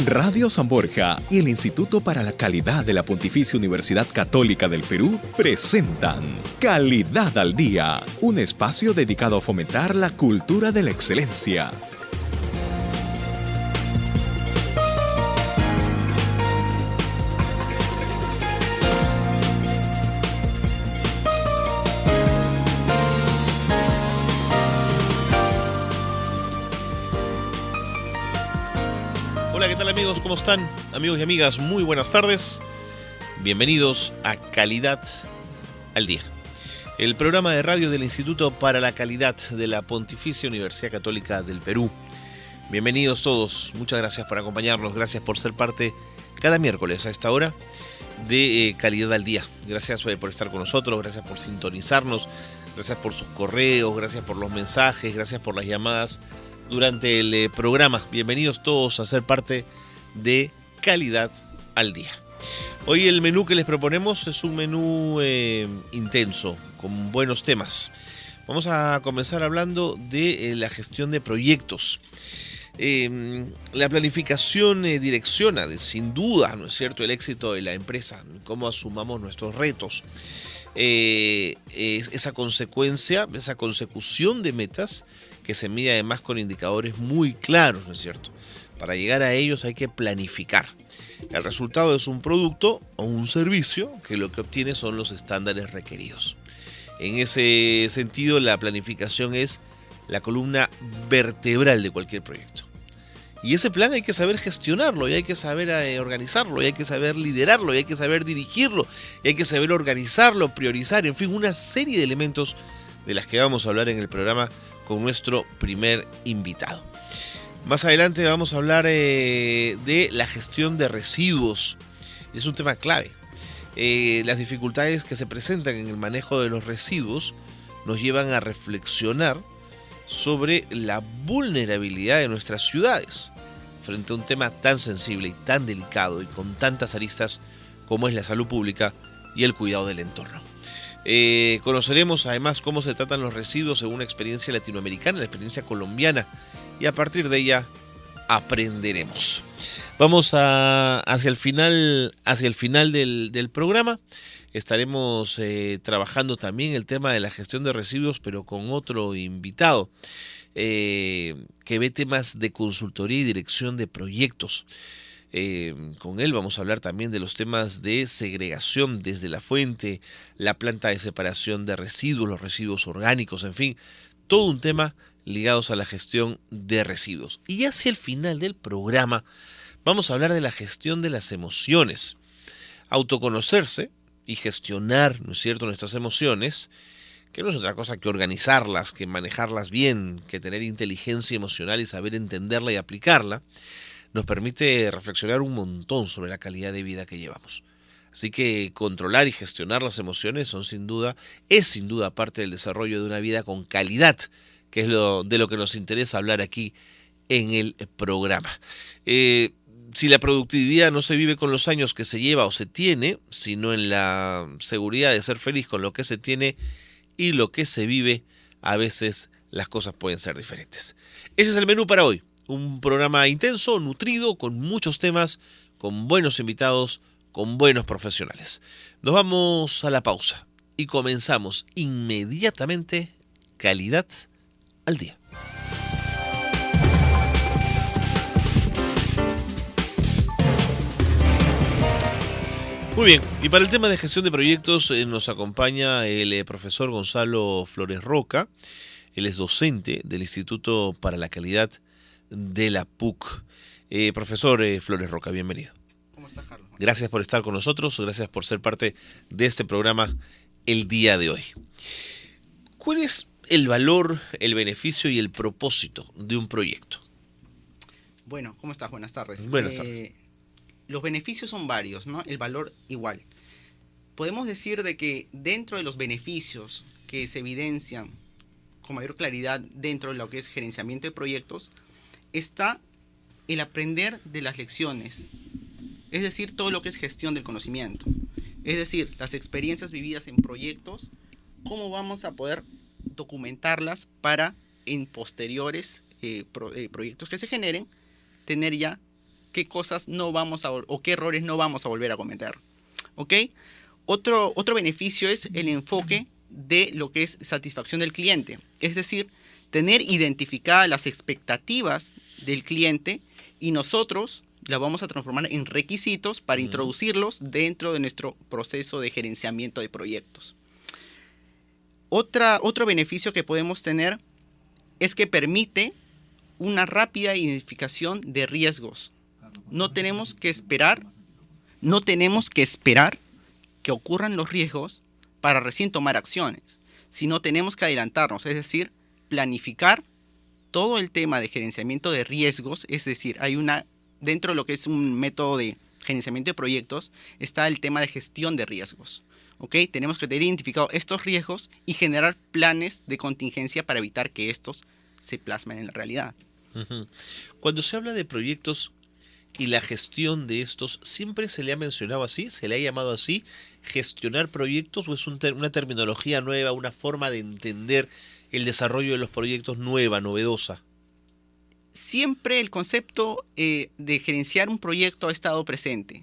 Radio San Borja y el Instituto para la Calidad de la Pontificia Universidad Católica del Perú presentan Calidad al Día, un espacio dedicado a fomentar la cultura de la excelencia. Hola, ¿qué tal amigos? ¿Cómo están? Amigos y amigas, muy buenas tardes. Bienvenidos a Calidad al Día, el programa de radio del Instituto para la Calidad de la Pontificia Universidad Católica del Perú. Bienvenidos todos, muchas gracias por acompañarnos, gracias por ser parte cada miércoles a esta hora de Calidad al Día. Gracias por estar con nosotros, gracias por sintonizarnos, gracias por sus correos, gracias por los mensajes, gracias por las llamadas durante el programa. Bienvenidos todos a ser parte de Calidad al Día. Hoy el menú que les proponemos es un menú intenso, con buenos temas. Vamos a comenzar hablando de la gestión de proyectos. La planificación direcciona, sin duda, ¿no es cierto?, el éxito de la empresa, cómo asumamos nuestros retos. Esa consecuencia, esa consecución de metas que se mide además con indicadores muy claros, ¿no es cierto? Para llegar a ellos hay que planificar. El resultado es un producto o un servicio que lo que obtiene son los estándares requeridos. En ese sentido, la planificación es la columna vertebral de cualquier proyecto. Y ese plan hay que saber gestionarlo, y hay que saber organizarlo, y hay que saber liderarlo, y hay que saber dirigirlo, y hay que saber organizarlo, priorizar, en fin, una serie de elementos de las que vamos a hablar en el programa con nuestro primer invitado. Más adelante vamos a hablar de la gestión de residuos. Es un tema clave. Las dificultades que se presentan en el manejo de los residuos nos llevan a reflexionar sobre la vulnerabilidad de nuestras ciudades frente a un tema tan sensible y tan delicado y con tantas aristas como es la salud pública y el cuidado del entorno. Conoceremos además cómo se tratan los residuos según una experiencia latinoamericana, la experiencia colombiana, y a partir de ella aprenderemos. Vamos hacia el final del programa. Estaremos trabajando también el tema de la gestión de residuos, pero con otro invitado que ve temas de consultoría y dirección de proyectos. Con él vamos a hablar también de los temas de segregación desde la fuente, la planta de separación de residuos, los residuos orgánicos, en fin, todo un tema ligados a la gestión de residuos. Y hacia el final del programa vamos a hablar de la gestión de las emociones. Autoconocerse y gestionar, ¿no es cierto?, nuestras emociones, que no es otra cosa que organizarlas, que manejarlas bien, que tener inteligencia emocional y saber entenderla y aplicarla, nos permite reflexionar un montón sobre la calidad de vida que llevamos. Así que controlar y gestionar las emociones es sin duda parte del desarrollo de una vida con calidad, que es de lo que nos interesa hablar aquí en el programa. Si la productividad no se vive con los años que se lleva o se tiene, sino en la seguridad de ser feliz con lo que se tiene y lo que se vive, a veces las cosas pueden ser diferentes. Ese es el menú para hoy. Un programa intenso, nutrido, con muchos temas, con buenos invitados, con buenos profesionales. Nos vamos a la pausa y comenzamos inmediatamente Calidad al Día. Muy bien, y para el tema de gestión de proyectos nos acompaña el profesor Gonzalo Flores Roca. Él es docente del Instituto para la Calidad de la PUC. Profesor Flores Roca, bienvenido. ¿Cómo estás, Carlos? Gracias por estar con nosotros, gracias por ser parte de este programa el día de hoy. ¿Cuál es el valor, el beneficio y el propósito de un proyecto? Bueno, ¿cómo estás? Buenas tardes. Buenas tardes. Los beneficios son varios, ¿no? El valor igual. Podemos decir de que dentro de los beneficios que se evidencian con mayor claridad dentro de lo que es gerenciamiento de proyectos, está el aprender de las lecciones, es decir, todo lo que es gestión del conocimiento, es decir, las experiencias vividas en proyectos, cómo vamos a poder documentarlas para en posteriores proyectos que se generen, tener ya qué cosas no vamos a o qué errores no vamos a volver a cometer. ¿Ok? Otro beneficio es el enfoque de lo que es satisfacción del cliente. Es decir, tener identificadas las expectativas del cliente y nosotros las vamos a transformar en requisitos para introducirlos dentro de nuestro proceso de gerenciamiento de proyectos. Otro beneficio que podemos tener es que permite una rápida identificación de riesgos. No tenemos que esperar que ocurran los riesgos para recién tomar acciones, sino tenemos que adelantarnos, es decir, planificar todo el tema de gerenciamiento de riesgos. Es decir, dentro de lo que es un método de gerenciamiento de proyectos, está el tema de gestión de riesgos. ¿Ok? Tenemos que tener identificados estos riesgos y generar planes de contingencia para evitar que estos se plasmen en la realidad. Cuando se habla de proyectos y la gestión de estos, ¿siempre se le ha mencionado así? ¿Se le ha llamado así? ¿Gestionar proyectos o es una terminología nueva, una forma de entender el desarrollo de los proyectos nueva, novedosa? Siempre el concepto de gerenciar un proyecto ha estado presente,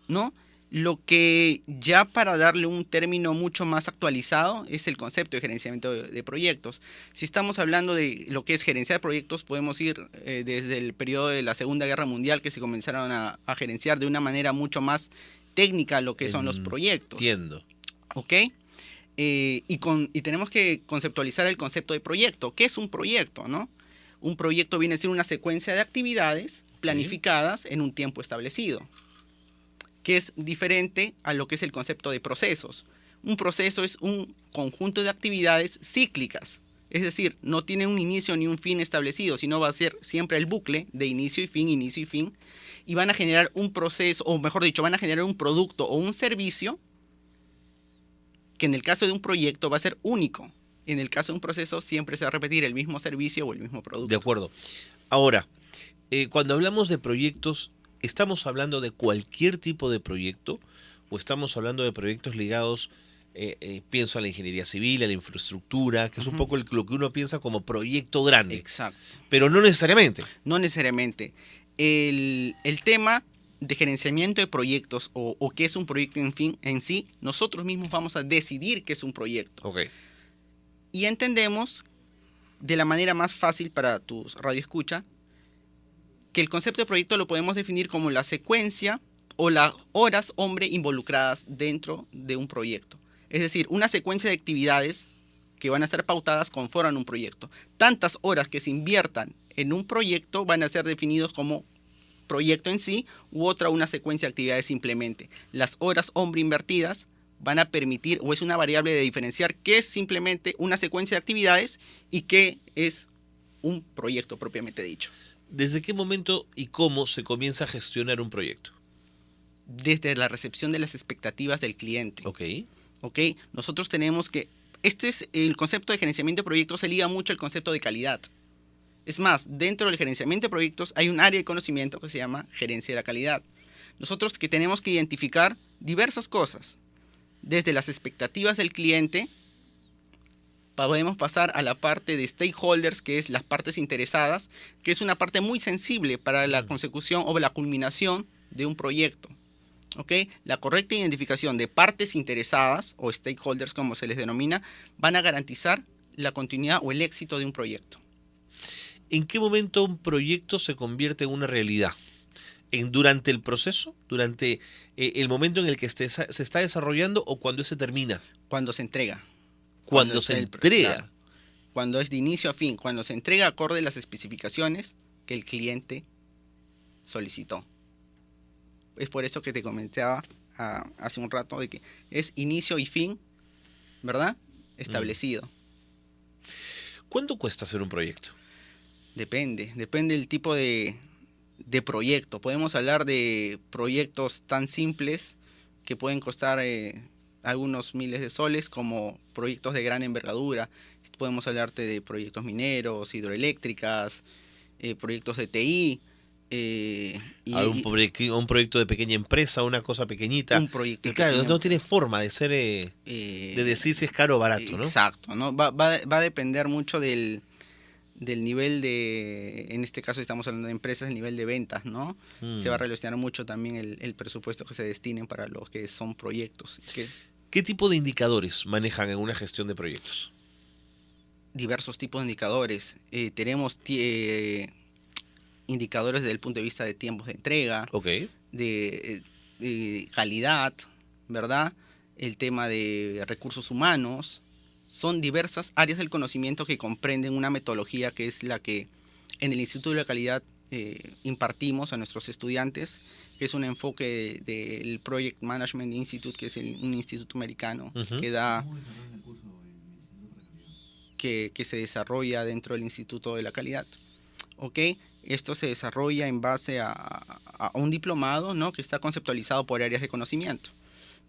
¿no? Lo que ya para darle un término mucho más actualizado es el concepto de gerenciamiento de proyectos. Si estamos hablando de lo que es gerenciar proyectos, podemos ir desde el periodo de la Segunda Guerra Mundial, que se comenzaron a gerenciar de una manera mucho más técnica lo que son los proyectos. Entiendo. ¿Ok? Y tenemos que conceptualizar el concepto de proyecto. ¿Qué es un proyecto, no? Un proyecto viene a ser una secuencia de actividades planificadas en un tiempo establecido, que es diferente a lo que es el concepto de procesos. Un proceso es un conjunto de actividades cíclicas, es decir, no tiene un inicio ni un fin establecido, sino va a ser siempre el bucle de inicio y fin, y van a generar un proceso, o mejor dicho, van a generar un producto o un servicio que en el caso de un proyecto va a ser único. En el caso de un proceso siempre se va a repetir el mismo servicio o el mismo producto. De acuerdo. Ahora, cuando hablamos de proyectos, ¿estamos hablando de cualquier tipo de proyecto o estamos hablando de proyectos ligados, pienso a la ingeniería civil, a la infraestructura, que es un poco lo que uno piensa como proyecto grande? Exacto. Pero no necesariamente. No necesariamente. El tema de gerenciamiento de proyectos o qué es un proyecto en sí, nosotros mismos vamos a decidir qué es un proyecto. Ok. Y entendemos de la manera más fácil para tus radioescucha que el concepto de proyecto lo podemos definir como la secuencia o las horas hombre involucradas dentro de un proyecto. Es decir, una secuencia de actividades que van a ser pautadas conforman un proyecto. Tantas horas que se inviertan en un proyecto van a ser definidos como proyecto en sí u una secuencia de actividades simplemente. Las horas hombre invertidas van a permitir, o es una variable de diferenciar qué es simplemente una secuencia de actividades y qué es un proyecto propiamente dicho. ¿Desde qué momento y cómo se comienza a gestionar un proyecto? Desde la recepción de las expectativas del cliente. Ok. Nosotros tenemos que... el concepto de gerenciamiento de proyectos se liga mucho al concepto de calidad. Es más, dentro del gerenciamiento de proyectos hay un área de conocimiento que se llama gerencia de la calidad. Nosotros que tenemos que identificar diversas cosas. Desde las expectativas del cliente, podemos pasar a la parte de stakeholders, que es las partes interesadas, que es una parte muy sensible para la consecución o la culminación de un proyecto. ¿Okay? La correcta identificación de partes interesadas, o stakeholders como se les denomina, van a garantizar la continuidad o el éxito de un proyecto. ¿En qué momento un proyecto se convierte en una realidad? ¿Durante el proceso? ¿Durante el momento en el que se está desarrollando o cuando se termina? Cuando se entrega. Cuando se entrega. Claro, cuando es de inicio a fin, cuando se entrega acorde a las especificaciones que el cliente solicitó. Es por eso que te comentaba hace un rato de que es inicio y fin, ¿verdad? Establecido. ¿Cuánto cuesta hacer un proyecto? Depende del tipo de proyecto. Podemos hablar de proyectos tan simples que pueden costar algunos miles de soles, como proyectos de gran envergadura. Podemos hablarte de proyectos mineros, hidroeléctricas, proyectos de TI. Un proyecto de pequeña empresa, una cosa pequeñita. Un proyecto. Y claro, no tiene forma de ser de decir si es caro o barato, ¿no? Exacto, ¿no? Va a depender mucho de del nivel de, en este caso estamos hablando de empresas, el nivel de ventas, ¿no? Se va a relacionar mucho también el presupuesto que se destinen para los que son proyectos. ¿Qué tipo de indicadores manejan en una gestión de proyectos? Diversos tipos de indicadores. Tenemos indicadores desde el punto de vista de tiempos de entrega, Ok. de calidad, ¿verdad? El tema de recursos humanos. Son diversas áreas del conocimiento que comprenden una metodología que es la que en el Instituto de la Calidad impartimos a nuestros estudiantes, que es un enfoque del Project Management Institute, que es un instituto americano que da, que se desarrolla dentro del Instituto de la Calidad. ¿Ok? Esto se desarrolla en base a un diplomado, ¿no? Que está conceptualizado por áreas de conocimiento,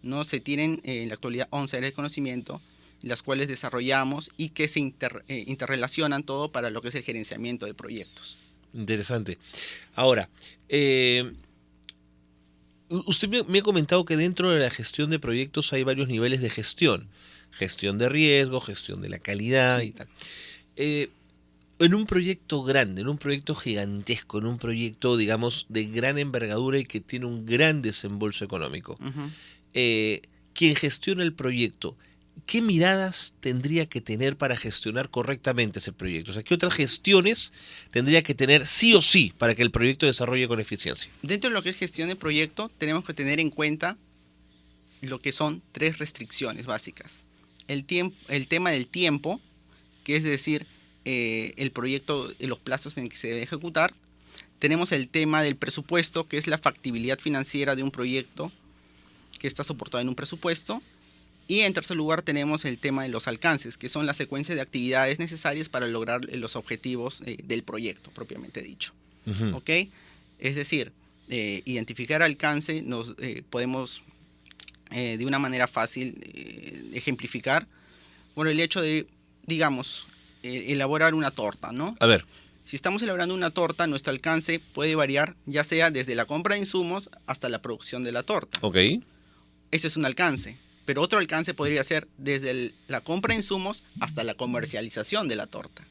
¿no? Se tienen en la actualidad 11 áreas de conocimiento, las cuales desarrollamos y que se interrelacionan todo para lo que es el gerenciamiento de proyectos. Interesante. Ahora, usted me ha comentado que dentro de la gestión de proyectos hay varios niveles de gestión. Gestión de riesgo, gestión de la calidad y tal. En un proyecto grande, en un proyecto gigantesco, en un proyecto, digamos, de gran envergadura y que tiene un gran desembolso económico, quien gestiona el proyecto, ¿qué miradas tendría que tener para gestionar correctamente ese proyecto? O sea, ¿qué otras gestiones tendría que tener sí o sí para que el proyecto desarrolle con eficiencia? Dentro de lo que es gestión de proyecto, tenemos que tener en cuenta lo que son 3 restricciones básicas. El tema del tiempo, que es decir, el proyecto, los plazos en que se debe ejecutar. Tenemos el tema del presupuesto, que es la factibilidad financiera de un proyecto que está soportado en un presupuesto. Y en tercer lugar tenemos el tema de los alcances, que son la secuencia de actividades necesarias para lograr los objetivos del proyecto, propiamente dicho. ¿Ok? Es decir, identificar alcance nos podemos de una manera fácil ejemplificar. Bueno, el hecho de, digamos, elaborar una torta, ¿no? A ver. Si estamos elaborando una torta, nuestro alcance puede variar, ya sea desde la compra de insumos hasta la producción de la torta. Ok. Ese es un alcance. Pero otro alcance podría ser desde la compra de insumos hasta la comercialización de la torta.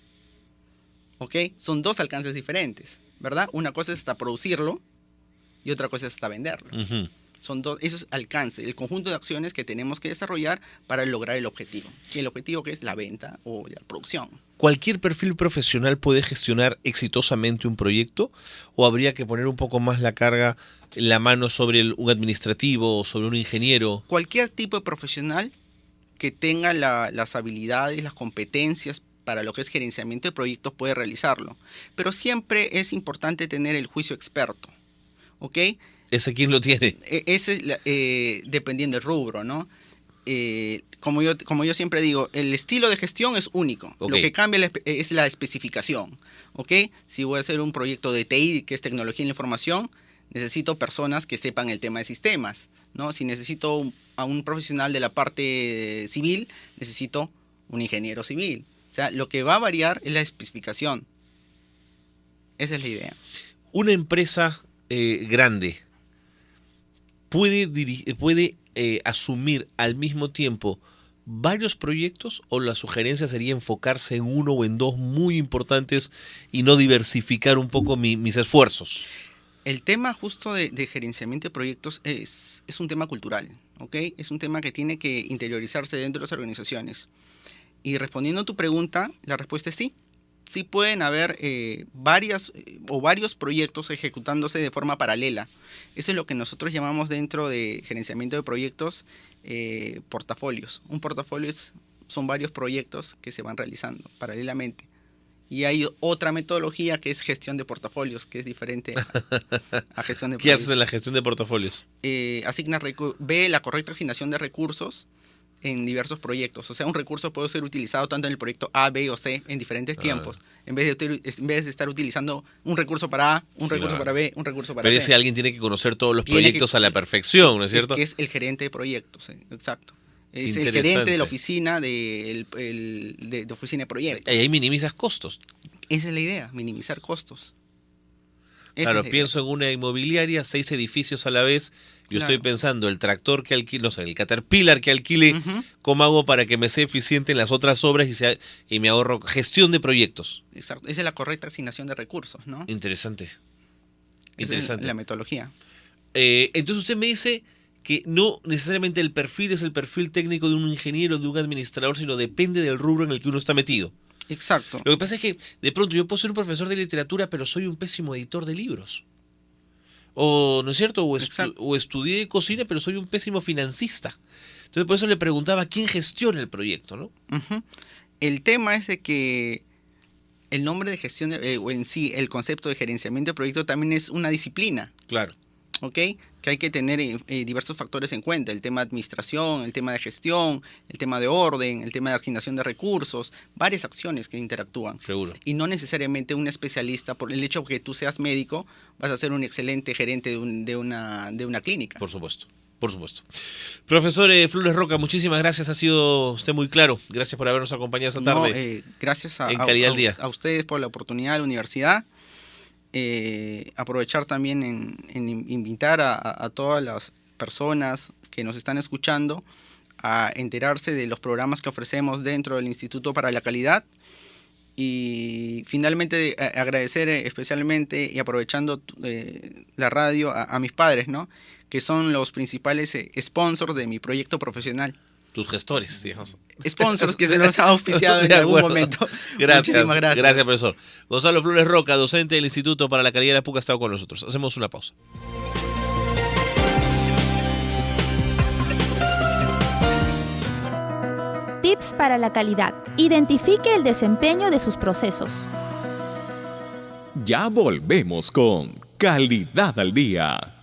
¿Ok? Son 2 alcances diferentes, ¿verdad? Una cosa es hasta producirlo y otra cosa es hasta venderlo. Son 2, eso es alcance, el conjunto de acciones que tenemos que desarrollar para lograr el objetivo. Y el objetivo que es la venta o la producción. ¿Cualquier perfil profesional puede gestionar exitosamente un proyecto? ¿O habría que poner un poco más la carga, la mano sobre un administrativo o sobre un ingeniero? Cualquier tipo de profesional que tenga las habilidades, las competencias para lo que es gerenciamiento de proyectos puede realizarlo. Pero siempre es importante tener el juicio experto. ¿Ok? ¿Ese quién lo tiene? Ese es dependiendo del rubro, ¿no? Como yo siempre digo, el estilo de gestión es único. Okay. Lo que cambia es la especificación. ¿Ok? Si voy a hacer un proyecto de TI, que es tecnología de la información, necesito personas que sepan el tema de sistemas, ¿no? Si necesito a un profesional de la parte civil, necesito un ingeniero civil. O sea, lo que va a variar es la especificación. Esa es la idea. Una empresa grande puede asumir al mismo tiempo varios proyectos, o la sugerencia sería enfocarse en uno o en 2 muy importantes y no diversificar un poco mis esfuerzos. El tema justo de gerenciamiento de proyectos es un tema cultural, ¿ok? Es un tema que tiene que interiorizarse dentro de las organizaciones. Y respondiendo a tu pregunta, la respuesta es sí. Sí pueden haber varios proyectos ejecutándose de forma paralela. Eso es lo que nosotros llamamos dentro de gerenciamiento de proyectos portafolios. Un portafolio son varios proyectos que se van realizando paralelamente. Y hay otra metodología que es gestión de portafolios, que es diferente a gestión de proyectos. ¿Qué haces en la gestión de portafolios? Ve la correcta asignación de recursos en diversos proyectos. O sea, un recurso puede ser utilizado tanto en el proyecto A, B o C en diferentes tiempos. En vez de estar utilizando un recurso para A, un recurso para B, un recurso para C. Pero ese alguien tiene que conocer todos los proyectos a la perfección, ¿no es cierto? Es que es el gerente de proyectos, exacto. Es el gerente de la oficina de oficina de proyectos. Y ahí minimizas costos. Esa es la idea, minimizar costos. Claro, pienso en una inmobiliaria, 6 edificios a la vez. Yo estoy pensando, el tractor que alquile, no sé, el Caterpillar que alquile, ¿cómo hago para que me sea eficiente en las otras obras y me ahorro gestión de proyectos? Exacto, esa es la correcta asignación de recursos, ¿no? Interesante. Esa es la metodología. Entonces usted me dice que no necesariamente el perfil es el perfil técnico de un ingeniero, de un administrador, sino depende del rubro en el que uno está metido. Exacto. Lo que pasa es que de pronto yo puedo ser un profesor de literatura, pero soy un pésimo editor de libros. O, ¿no es cierto? O estudié cocina, pero soy un pésimo financista. Entonces por eso le preguntaba quién gestiona el proyecto, ¿no? El tema es de que el nombre de gestión, o en sí, el concepto de gerenciamiento de proyecto también es una disciplina. Claro. ¿Ok? Que hay que tener diversos factores en cuenta, el tema de administración, el tema de gestión, el tema de orden, el tema de asignación de recursos, varias acciones que interactúan. Seguro. Y no necesariamente un especialista, por el hecho de que tú seas médico, vas a ser un excelente gerente de una clínica. Por supuesto. Por supuesto. Profesor Flores Roca, muchísimas gracias, ha sido usted muy claro. Gracias por habernos acompañado esta tarde. Gracias en Calidad al Día. A ustedes por la oportunidad de la universidad. Aprovechar también en invitar a todas las personas que nos están escuchando a enterarse de los programas que ofrecemos dentro del Instituto para la Calidad, y finalmente agradecer especialmente y aprovechando la radio a mis padres, ¿no? Que son los principales sponsors de mi proyecto profesional. Tus gestores, digamos. Sponsors que se nos ha auspiciado en algún momento. Gracias. Muchísimas gracias. Gracias, profesor. Gonzalo Flores Roca, docente del Instituto para la Calidad de la PUC, ha estado con nosotros. Hacemos una pausa. Tips para la calidad. Identifique el desempeño de sus procesos. Ya volvemos con Calidad al Día.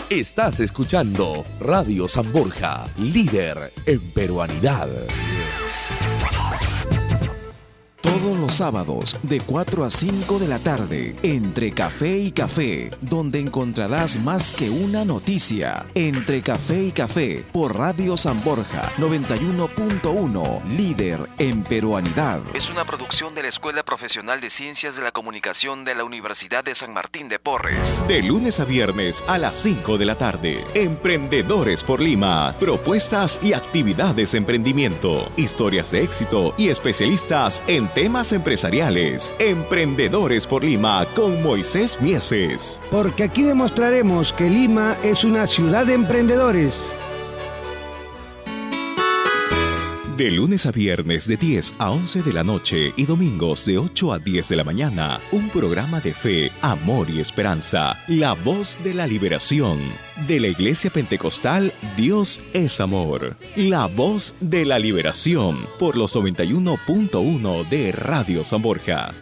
Estás escuchando Radio San Borja, líder en peruanidad. Todos los sábados de 4 a 5 de la tarde, Entre Café y Café, donde encontrarás más que una noticia. Entre Café y Café, por Radio San Borja 91.1, líder en peruanidad. Es una producción de la Escuela Profesional de Ciencias de la Comunicación de la Universidad de San Martín de Porres. De lunes a viernes a las 5 de la tarde. Emprendedores por Lima. Propuestas y actividades de emprendimiento. Historias de éxito y especialistas en temas empresariales. Emprendedores por Lima con Moisés Mieses. Porque aquí demostraremos que Lima es una ciudad de emprendedores. De lunes a viernes de 10 a 11 de la noche y domingos de 8 a 10 de la mañana, un programa de fe, amor y esperanza. La voz de la liberación. De la Iglesia Pentecostal, Dios es amor. La voz de la liberación por los 91.1 de Radio San Borja.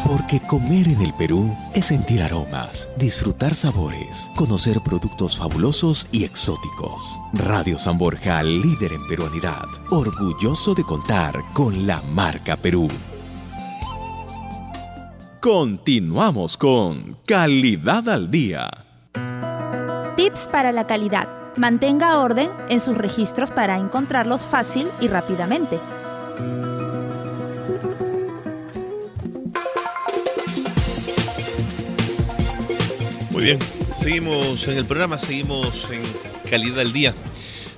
Porque comer en el Perú es sentir aromas, disfrutar sabores, conocer productos fabulosos y exóticos. Radio San Borja, líder en peruanidad, orgulloso de contar con la marca Perú. Continuamos con Calidad al Día. Tips para la calidad. Mantenga orden en sus registros para encontrarlos fácil y rápidamente. Muy bien, seguimos en el programa, seguimos en Calidad al Día.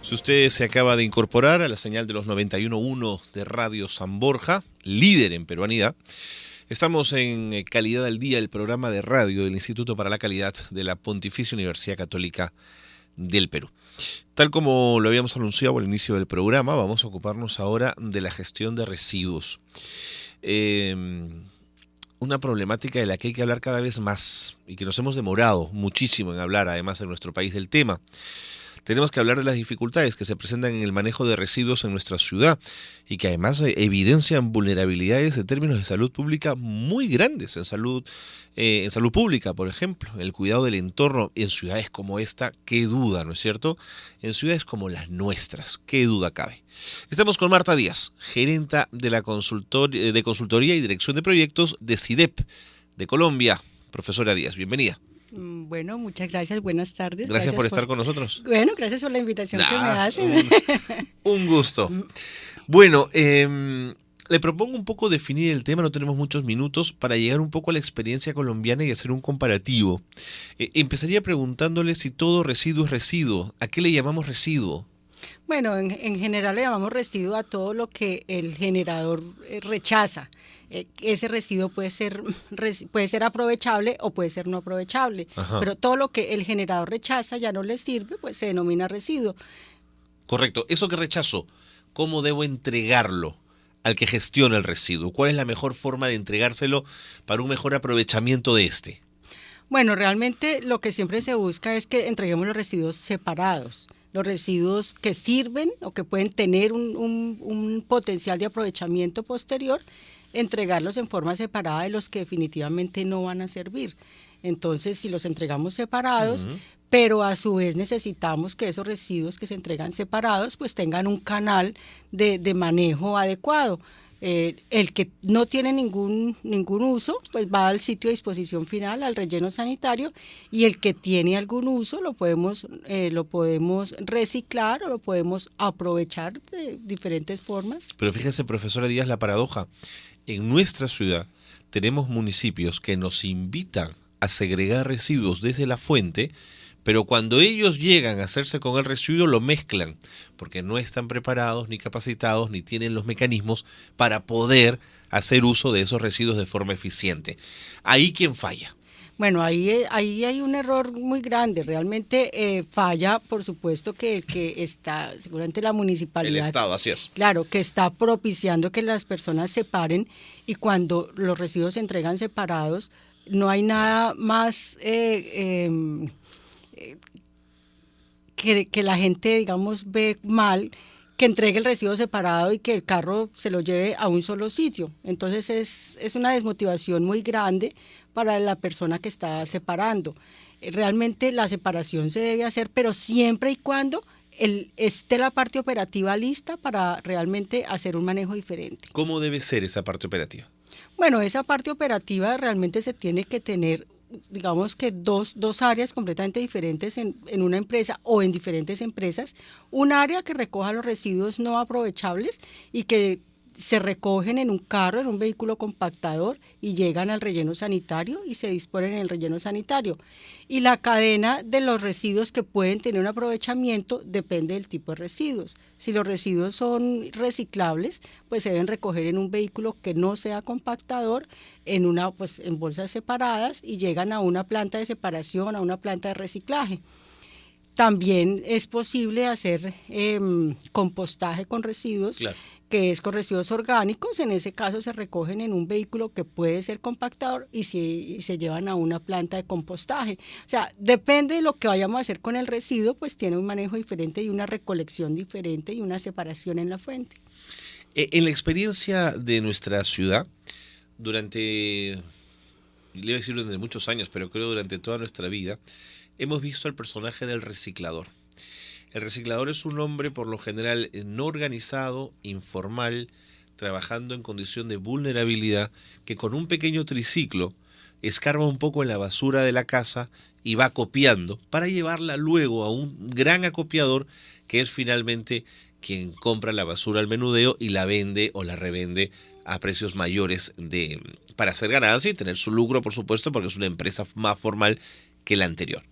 Si usted se acaba de incorporar a la señal de los 91.1 de Radio San Borja, líder en peruanidad, estamos en Calidad al Día, el programa de radio del Instituto para la Calidad de la Pontificia Universidad Católica del Perú. Tal como lo habíamos anunciado al inicio del programa, vamos a ocuparnos ahora de la gestión de residuos. Una problemática de la que hay que hablar cada vez más y que nos hemos demorado muchísimo en hablar, además, en nuestro país del tema. Tenemos que hablar de las dificultades que se presentan en el manejo de residuos en nuestra ciudad y que además evidencian vulnerabilidades en términos de salud pública muy grandes, en salud pública, por ejemplo, en el cuidado del entorno en ciudades como esta, qué duda, ¿no es cierto? En ciudades como las nuestras, qué duda cabe. Estamos con Marta Díaz, gerenta de la consultoría y dirección de proyectos de CIDEP de Colombia. Profesora Díaz, bienvenida. Bueno, muchas gracias, buenas tardes. Gracias por estar con nosotros. Bueno, gracias por la invitación que me hacen. Un gusto. Bueno, Le propongo un poco definir el tema, no tenemos muchos minutos, para llegar un poco a la experiencia colombiana y hacer un comparativo. Empezaría preguntándole si todo residuo es residuo. ¿A qué le llamamos residuo? Bueno, en general le llamamos residuo a todo lo que el generador rechaza. Ese residuo puede ser aprovechable o puede ser no aprovechable. Ajá. Pero todo lo que el generador rechaza ya no le sirve, pues se denomina residuo. Correcto. Eso que rechazo, ¿cómo debo entregarlo al que gestiona el residuo? ¿Cuál es la mejor forma de entregárselo para un mejor aprovechamiento de este? Bueno, realmente lo que siempre se busca es que entreguemos los residuos separados. Los residuos que sirven o que pueden tener un potencial de aprovechamiento posterior, entregarlos en forma separada de los que definitivamente no van a servir. Entonces, si los entregamos separados, pero a su vez necesitamos que esos residuos que se entregan separados pues tengan un canal de manejo adecuado. El que no tiene ningún uso, pues va al sitio de disposición final, al relleno sanitario, y el que tiene algún uso lo podemos reciclar o lo podemos aprovechar de diferentes formas. Pero fíjese, profesora Díaz, la paradoja. En nuestra ciudad tenemos municipios que nos invitan a segregar residuos desde la fuente, pero cuando ellos llegan a hacerse con el residuo lo mezclan, porque no están preparados, ni capacitados, ni tienen los mecanismos para poder hacer uso de esos residuos de forma eficiente. ¿Ahí quién falla? Bueno, ahí hay un error muy grande. Realmente falla, por supuesto, que el que está, seguramente la municipalidad. El Estado, así es. Claro, que está propiciando que las personas separen, y cuando los residuos se entregan separados, no hay nada más que la gente, digamos, ve mal, que entregue el residuo separado y que el carro se lo lleve a un solo sitio. Entonces es una desmotivación muy grande para la persona que está separando. Realmente la separación se debe hacer, pero siempre y cuando esté la parte operativa lista para realmente hacer un manejo diferente. ¿Cómo debe ser esa parte operativa? Bueno, esa parte operativa realmente se tiene que tener, digamos que dos áreas completamente diferentes en una empresa o en diferentes empresas. Un área que recoja los residuos no aprovechables y que se recogen en un carro, en un vehículo compactador, y llegan al relleno sanitario y se disponen en el relleno sanitario. Y la cadena de los residuos que pueden tener un aprovechamiento depende del tipo de residuos. Si los residuos son reciclables, pues se deben recoger en un vehículo que no sea compactador, en bolsas separadas, y llegan a una planta de separación, a una planta de reciclaje. También es posible hacer compostaje con residuos, Claro, que es con residuos orgánicos. En ese caso se recogen en un vehículo que puede ser compactador y se llevan a una planta de compostaje. O sea, depende de lo que vayamos a hacer con el residuo, pues tiene un manejo diferente y una recolección diferente y una separación en la fuente. En la experiencia de nuestra ciudad, le iba a decir durante muchos años, pero creo durante toda nuestra vida, hemos visto al personaje del reciclador. El reciclador es un hombre por lo general no organizado, informal, trabajando en condición de vulnerabilidad, que con un pequeño triciclo escarba un poco en la basura de la casa y va copiando para llevarla luego a un gran acopiador que es finalmente quien compra la basura al menudeo y la vende o la revende a precios mayores para hacer ganancia y tener su lucro, por supuesto, porque es una empresa más formal que la anterior.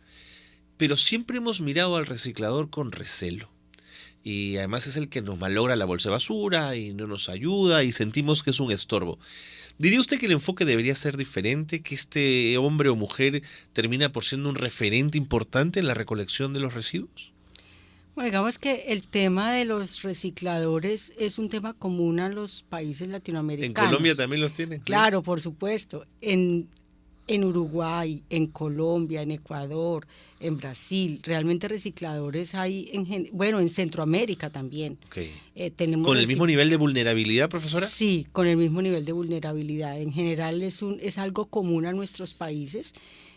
Pero siempre hemos mirado al reciclador con recelo. Y además es el que nos malogra la bolsa de basura y no nos ayuda y sentimos que es un estorbo. ¿Diría usted que el enfoque debería ser diferente? ¿Que este hombre o mujer termina por siendo un referente importante en la recolección de los residuos? Bueno, digamos que el tema de los recicladores es un tema común a los países latinoamericanos. ¿En Colombia también los tienen? Claro, por supuesto. En Uruguay, en Colombia, en Ecuador, en Brasil, realmente recicladores hay, en Centroamérica también. Okay. Tenemos ¿Con el mismo nivel de vulnerabilidad, profesora? Sí, con el mismo nivel de vulnerabilidad. En general es algo común a nuestros países,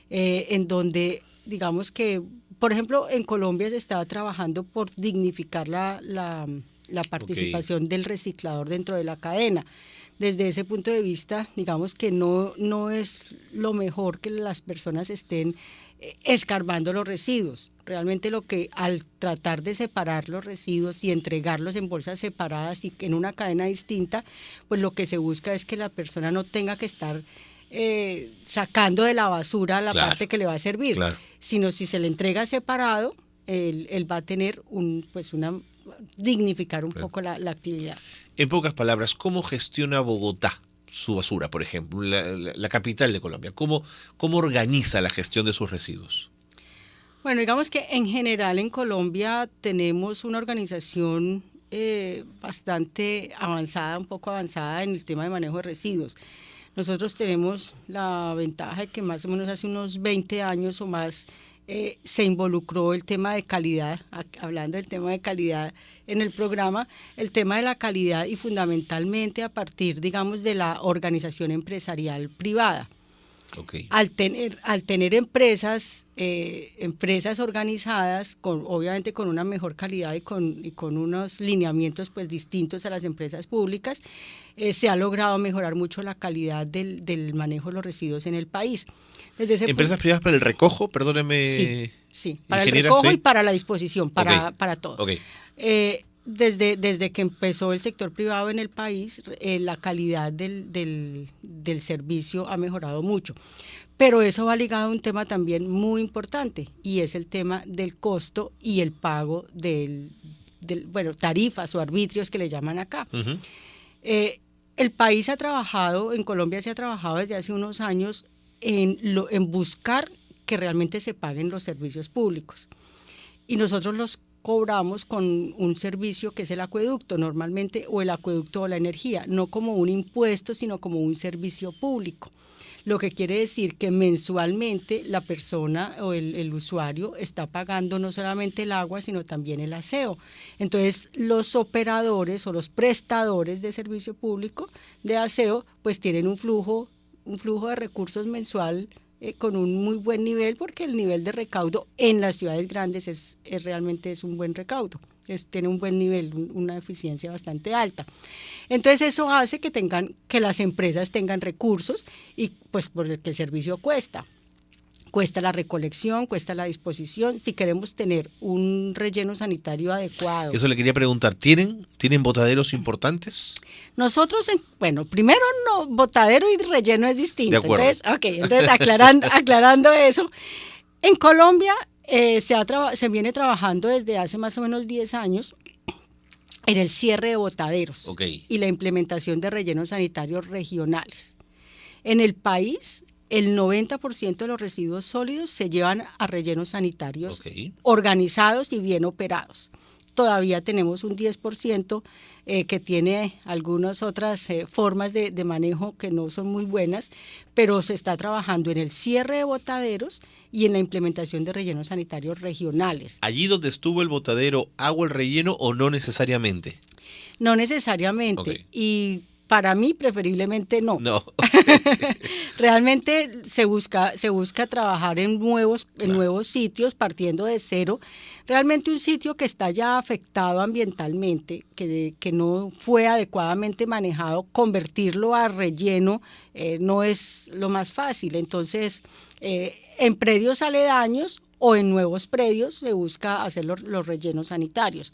en donde, digamos que, por ejemplo, en Colombia se estaba trabajando por dignificar la la participación del reciclador dentro de la cadena. Desde ese punto de vista, digamos que no es lo mejor que las personas estén escarbando los residuos. Realmente lo que al tratar de separar los residuos y entregarlos en bolsas separadas y en una cadena distinta, pues lo que se busca es que la persona no tenga que estar sacando de la basura la parte que le va a servir, sino si se le entrega separado, él va a tener dignificar un poco la actividad. En pocas palabras, ¿cómo gestiona Bogotá su basura, por ejemplo, la capital de Colombia? ¿Cómo organiza la gestión de sus residuos? Bueno, digamos que en general en Colombia tenemos una organización bastante avanzada, un poco avanzada en el tema de manejo de residuos. Nosotros tenemos la ventaja de que más o menos hace unos 20 años o más se involucró el tema de calidad, hablando del tema de calidad en el programa, el tema de la calidad y fundamentalmente a partir, digamos, de la organización empresarial privada. Okay. Al tener empresas organizadas, obviamente con una mejor calidad y con unos lineamientos pues distintos a las empresas públicas, se ha logrado mejorar mucho la calidad del manejo de los residuos en el país. ¿Empresas privadas para el recojo? Perdóneme. Sí, para el recojo y para la disposición, para todo. Okay. Desde que empezó el sector privado en el país, la calidad del servicio ha mejorado mucho. Pero eso va ligado a un tema también muy importante y es el tema del costo y el pago tarifas o arbitrios que le llaman acá. Uh-huh. El país en Colombia se ha trabajado desde hace unos años en buscar que realmente se paguen los servicios públicos. Y nosotros los cobramos con un servicio que es el acueducto normalmente, o el acueducto o la energía, no como un impuesto, sino como un servicio público. Lo que quiere decir que mensualmente la persona o el usuario está pagando no solamente el agua, sino también el aseo. Entonces, los operadores o los prestadores de servicio público de aseo, pues tienen un flujo de recursos mensual con un muy buen nivel, porque el nivel de recaudo en las ciudades grandes realmente es un buen recaudo, tiene un buen nivel, una eficiencia bastante alta. Entonces eso hace que las empresas tengan recursos y pues porque el servicio cuesta la recolección, cuesta la disposición. Si queremos tener un relleno sanitario adecuado. Eso le quería preguntar, ¿tienen botaderos importantes? Nosotros, primero no, botadero y relleno es distinto. De acuerdo. Entonces aclarando eso, en Colombia se viene trabajando desde hace más o menos 10 años en el cierre de botaderos y la implementación de rellenos sanitarios regionales. En el país, el 90% de los residuos sólidos se llevan a rellenos sanitarios organizados y bien operados. Todavía tenemos un 10% que tiene algunas otras formas de manejo que no son muy buenas, pero se está trabajando en el cierre de botaderos y en la implementación de rellenos sanitarios regionales. ¿Allí donde estuvo el botadero, hago el relleno o no necesariamente? No necesariamente. Y para mí, preferiblemente no. No. Realmente se busca trabajar en nuevos sitios, partiendo de cero. Realmente un sitio que está ya afectado ambientalmente, que no fue adecuadamente manejado, convertirlo a relleno no es lo más fácil. Entonces, en predios aledaños o en nuevos predios se busca hacer los rellenos sanitarios.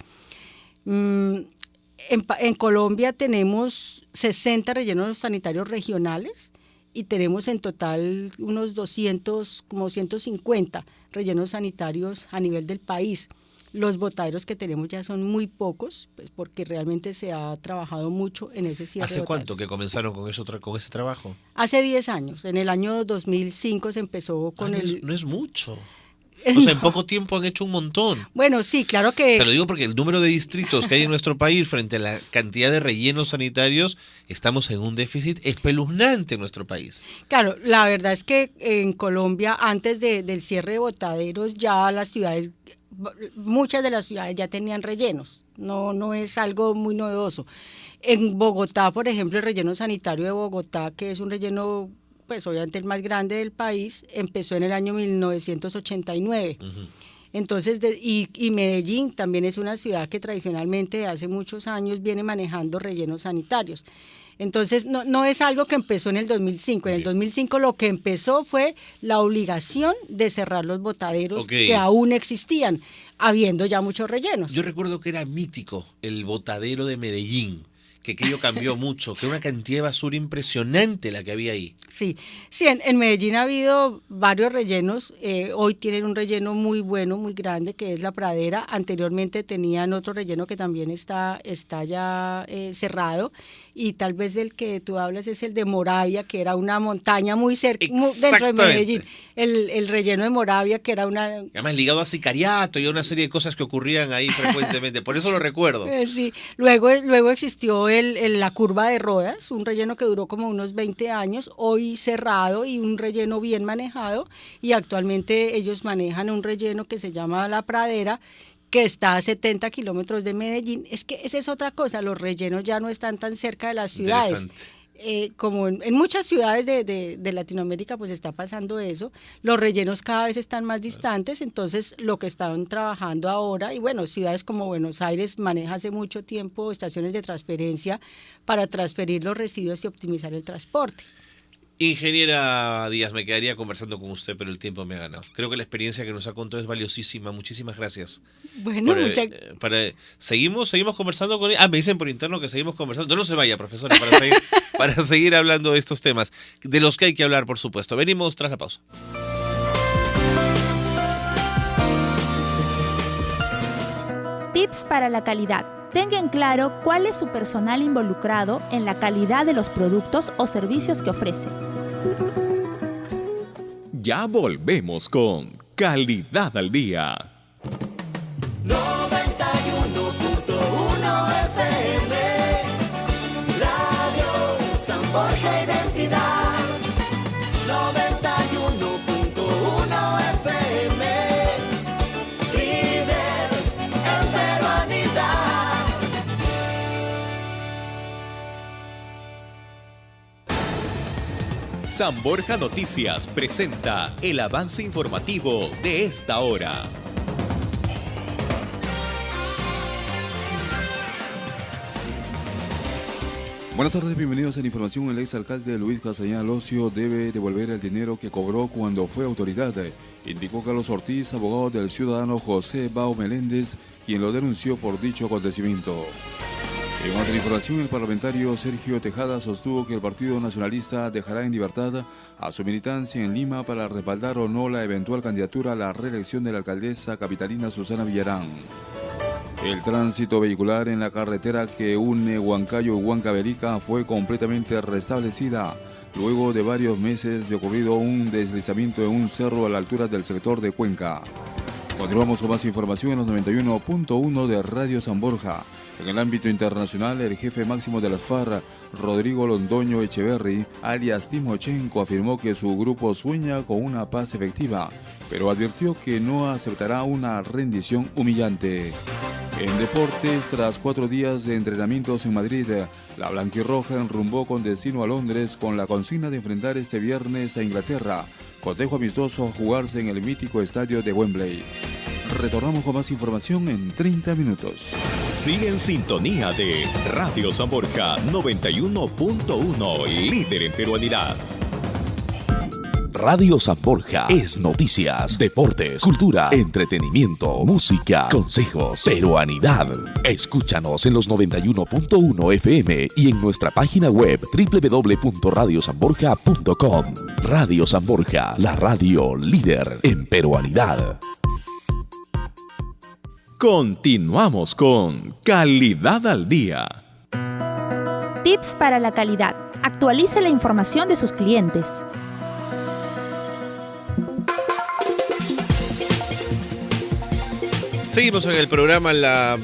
En Colombia tenemos 60 rellenos sanitarios regionales y tenemos en total unos 150 rellenos sanitarios a nivel del país. Los botaderos que tenemos ya son muy pocos, pues porque realmente se ha trabajado mucho en ese cierre. ¿Hace cuánto que comenzaron con ese trabajo? Hace 10 años. En el año 2005 se empezó con No es mucho. O sea, en poco tiempo han hecho un montón. Bueno, sí, claro que... Se lo digo porque el número de distritos que hay en nuestro país frente a la cantidad de rellenos sanitarios, estamos en un déficit espeluznante en nuestro país. Claro, la verdad es que en Colombia, antes del cierre de botaderos, ya muchas de las ciudades ya tenían rellenos. No es algo muy novedoso. En Bogotá, por ejemplo, el relleno sanitario de Bogotá, que es un relleno, pues obviamente el más grande del país, empezó en el año 1989. Uh-huh. Entonces, y Medellín también es una ciudad que tradicionalmente de hace muchos años viene manejando rellenos sanitarios. Entonces, no es algo que empezó en el 2005. En el 2005 lo que empezó fue la obligación de cerrar los botaderos que aún existían, habiendo ya muchos rellenos. Yo recuerdo que era mítico el botadero de Medellín, que aquello cambió mucho, que era una cantidad de basura impresionante la que había ahí. Sí, en Medellín ha habido varios rellenos. Hoy tienen un relleno muy bueno, muy grande, que es La Pradera. Anteriormente tenían otro relleno que también está ya cerrado, y tal vez del que tú hablas es el de Moravia, que era una montaña muy cerca, dentro de Medellín. El relleno de Moravia, que era una... Además ligado a sicariato y a una serie de cosas que ocurrían ahí frecuentemente, por eso lo recuerdo. Sí, luego existió la curva de Rodas, un relleno que duró como unos 20 años, hoy cerrado y un relleno bien manejado, y actualmente ellos manejan un relleno que se llama La Pradera, que está a 70 kilómetros de Medellín. Es que esa es otra cosa, los rellenos ya no están tan cerca de las ciudades. Como en muchas ciudades de Latinoamérica pues está pasando eso, los rellenos cada vez están más distantes, entonces lo que están trabajando ahora, y bueno, ciudades como Buenos Aires maneja hace mucho tiempo estaciones de transferencia para transferir los residuos y optimizar el transporte. Ingeniera Díaz, me quedaría conversando con usted, pero el tiempo me ha ganado. Creo que la experiencia que nos ha contado es valiosísima. Muchísimas gracias. Bueno, seguimos conversando con ella. Me dicen por interno que seguimos conversando. No se vaya, profesora, para seguir hablando de estos temas, de los que hay que hablar, por supuesto. Venimos tras la pausa. Tips para la calidad. Tenga en claro cuál es su personal involucrado en la calidad de los productos o servicios que ofrece. Ya volvemos con Calidad al Día. 91.1 FM, Radio San Borja Identidad. 91.1 FM, líder en peruanidad. San Borja Noticias presenta el avance informativo de esta hora. Buenas tardes, bienvenidos a la información. El exalcalde Luis Castañal Ocio debe devolver el dinero que cobró cuando fue autoridad, indicó Carlos Ortiz, abogado del ciudadano José Bao Meléndez, quien lo denunció por dicho acontecimiento. En otra información, el parlamentario Sergio Tejada sostuvo que el Partido Nacionalista dejará en libertad a su militancia en Lima para respaldar o no la eventual candidatura a la reelección de la alcaldesa capitalina Susana Villarán. El tránsito vehicular en la carretera que une Huancayo y Huancavelica fue completamente restablecida luego de varios meses de ocurrido un deslizamiento en un cerro a la altura del sector de Cuenca. Continuamos con más información en los 91.1 de Radio San Borja. En el ámbito internacional, el jefe máximo de la FARC, Rodrigo Londoño Echeverry, alias Timochenko, afirmó que su grupo sueña con una paz efectiva, pero advirtió que no aceptará una rendición humillante. En deportes, tras 4 días de entrenamientos en Madrid, la blanquirroja enrumbó con destino a Londres con la consigna de enfrentar este viernes a Inglaterra, cotejo amistoso a jugarse en el mítico estadio de Wembley. Retornamos con más información en 30 minutos. Sigue en sintonía de Radio San Borja 91.1, líder en peruanidad. Radio San Borja es noticias, deportes, cultura, entretenimiento, música, consejos, peruanidad. Escúchanos en los 91.1 FM y en nuestra página web www.radiosanborja.com. Radio San Borja, la radio líder en peruanidad. Continuamos con Calidad al Día. Tips para la calidad. Actualice la información de sus clientes. Seguimos en el programa. La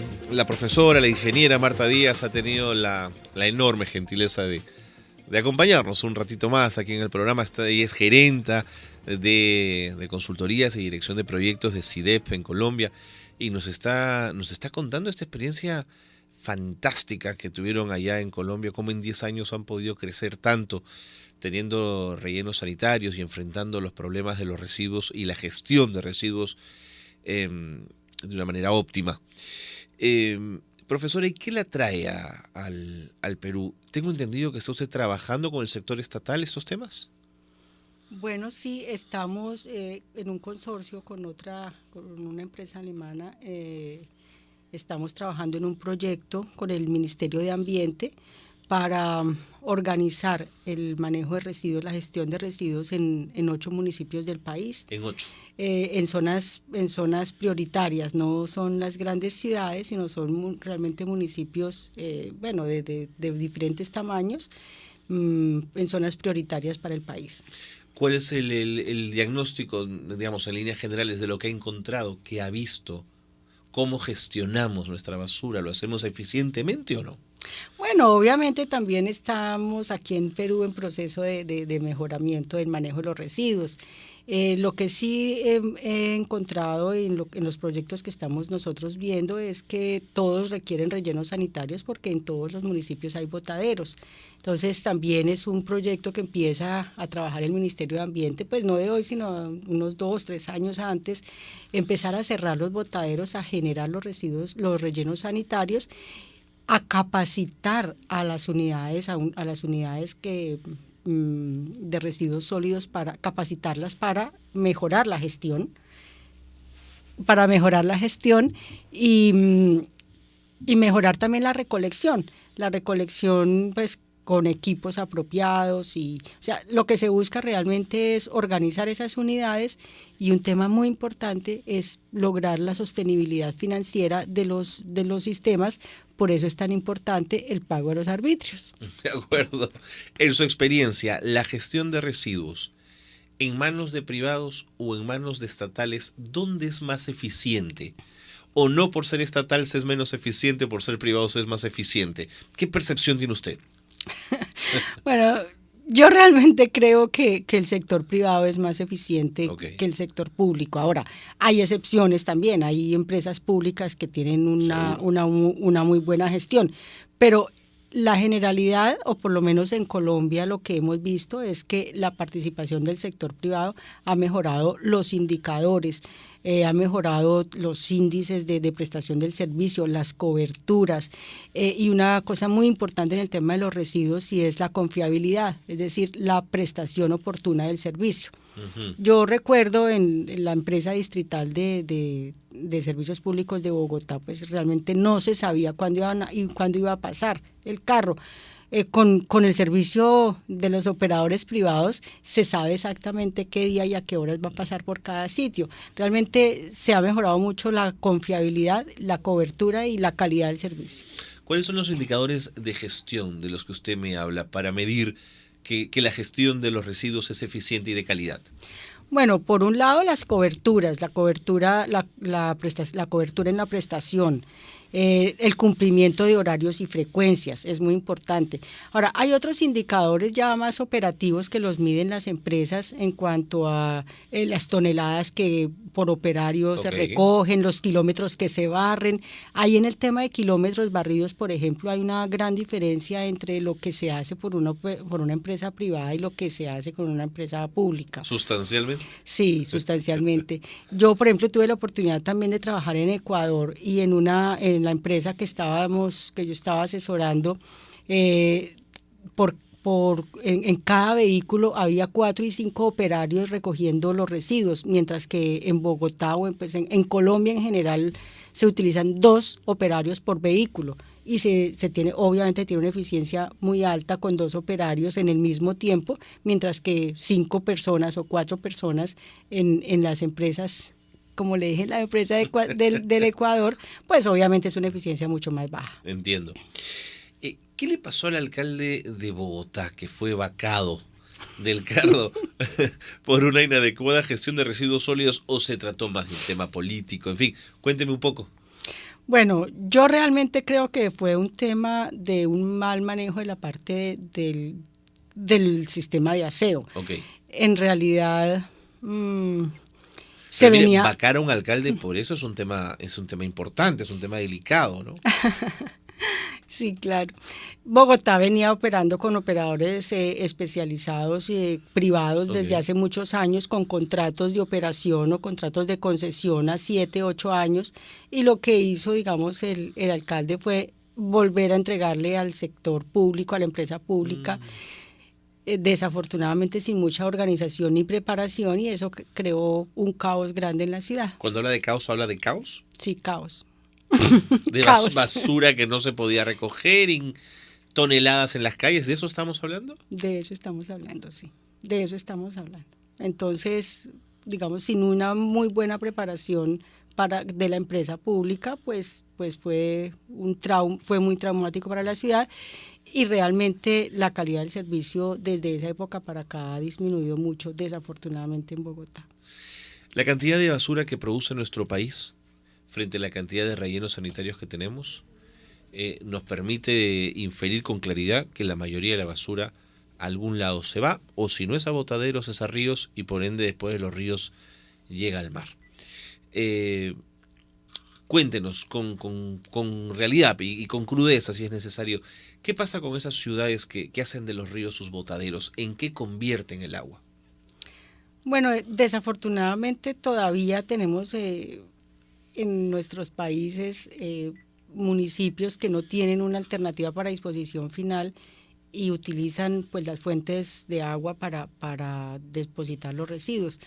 profesora, la ingeniera Marta Díaz ha tenido la enorme gentileza de acompañarnos un ratito más aquí en el programa. Ella es gerenta de consultorías y dirección de proyectos de CIDEP en Colombia y nos está contando esta experiencia fantástica que tuvieron allá en Colombia, cómo en 10 años han podido crecer tanto, teniendo rellenos sanitarios y enfrentando los problemas de los residuos y la gestión de residuos de una manera óptima. Profesora, ¿y qué la trae al Perú? Tengo entendido que está usted trabajando con el sector estatal estos temas. Bueno, sí, estamos en un consorcio con una empresa alemana. Estamos trabajando en un proyecto con el Ministerio de Ambiente para organizar el manejo de residuos, la gestión de residuos en 8 municipios del país. En 8. En zonas prioritarias, no son las grandes ciudades, sino son realmente municipios de diferentes tamaños, en zonas prioritarias para el país. ¿Cuál es el diagnóstico, digamos, en líneas generales de lo que ha encontrado, que ha visto? ¿Cómo gestionamos nuestra basura? ¿Lo hacemos eficientemente o no? Bueno, obviamente también estamos aquí en Perú en proceso de mejoramiento del manejo de los residuos. Lo que sí he encontrado en los proyectos que estamos nosotros viendo es que todos requieren rellenos sanitarios porque en todos los municipios hay botaderos. Entonces también es un proyecto que empieza a trabajar el Ministerio de Ambiente, pues no de hoy, sino unos 2, 3 años antes, empezar a cerrar los botaderos, a generar los residuos, los rellenos sanitarios, a capacitar a las unidades, de residuos sólidos, para capacitarlas para mejorar la gestión, y mejorar también la recolección pues con equipos apropiados, y o sea, lo que se busca realmente es organizar esas unidades, y un tema muy importante es lograr la sostenibilidad financiera de los sistemas. Por eso es tan importante el pago de los arbitrios. De acuerdo. En su experiencia, la gestión de residuos, ¿en manos de privados o en manos de estatales, dónde es más eficiente? ¿O no por ser estatal se es menos eficiente, por ser privado se es más eficiente? ¿Qué percepción tiene usted? Bueno, yo realmente creo que el sector privado es más eficiente que el sector público. Ahora, hay excepciones también, hay empresas públicas que tienen una muy buena gestión, pero la generalidad, o por lo menos en Colombia, lo que hemos visto es que la participación del sector privado ha mejorado los indicadores, ha mejorado los índices de prestación del servicio, las coberturas, y una cosa muy importante en el tema de los residuos, y es la confiabilidad, es decir, la prestación oportuna del servicio. Uh-huh. Yo recuerdo en la empresa distrital de servicios públicos de Bogotá, pues realmente no se sabía cuándo iba a pasar el carro. Con el servicio de los operadores privados se sabe exactamente qué día y a qué horas va a pasar por cada sitio. Realmente se ha mejorado mucho la confiabilidad, la cobertura y la calidad del servicio. ¿Cuáles son los indicadores de gestión de los que usted me habla para medir que la gestión de los residuos es eficiente y de calidad? Bueno, por un lado las coberturas, la cobertura en la prestación, el cumplimiento de horarios y frecuencias es muy importante. Ahora, hay otros indicadores ya más operativos que los miden las empresas en cuanto a las toneladas que por operario se recogen, los kilómetros que se barren. Ahí en el tema de kilómetros barridos, por ejemplo, hay una gran diferencia entre lo que se hace por una empresa privada y lo que se hace con una empresa pública. ¿Sustancialmente? Sí, sustancialmente. Yo, por ejemplo, tuve la oportunidad también de trabajar en Ecuador, y en la empresa que yo estaba asesorando, en cada vehículo había 4 y 5 operarios recogiendo los residuos, mientras que en Bogotá o en Colombia en general se utilizan 2 operarios por vehículo, y obviamente tiene una eficiencia muy alta con 2 operarios en el mismo tiempo, mientras que 5 personas o 4 personas en las empresas, como le dije, la empresa del Ecuador, pues obviamente es una eficiencia mucho más baja. Entiendo. ¿Qué le pasó al alcalde de Bogotá, que fue vacado del cargo por una inadecuada gestión de residuos sólidos, o se trató más de un tema político? En fin, cuénteme un poco. Bueno, yo realmente creo que fue un tema de un mal manejo de la parte del sistema de aseo. Okay. En realidad vacar a un alcalde por eso es un tema importante, es un tema delicado, ¿no? Sí, claro. Bogotá venía operando con operadores especializados y privados desde hace muchos años, con contratos de operación o contratos de concesión a 7, 8 años, y lo que hizo, digamos, el alcalde fue volver a entregarle al sector público, a la empresa pública, desafortunadamente sin mucha organización ni preparación, y eso creó un caos grande en la ciudad. Cuando habla de caos, ¿habla de caos? Sí, caos. De Caos. basura que no se podía recoger, toneladas en las calles, ¿de eso estamos hablando? De eso estamos hablando, sí. De eso estamos hablando. Entonces, digamos, sin una muy buena preparación de la empresa pública, pues fue fue muy traumático para la ciudad, y realmente la calidad del servicio desde esa época para acá ha disminuido mucho, desafortunadamente, en Bogotá. La cantidad de basura que produce nuestro país frente a la cantidad de rellenos sanitarios que tenemos, nos permite inferir con claridad que la mayoría de la basura a algún lado se va, o si no es a botaderos, es a ríos, y por ende después de los ríos llega al mar. Cuéntenos con realidad y con crudeza, si es necesario, ¿qué pasa con esas ciudades que hacen de los ríos sus botaderos? ¿En qué convierten el agua? Bueno, desafortunadamente todavía tenemos en nuestros países municipios que no tienen una alternativa para disposición final y utilizan pues las fuentes de agua para depositar los residuos.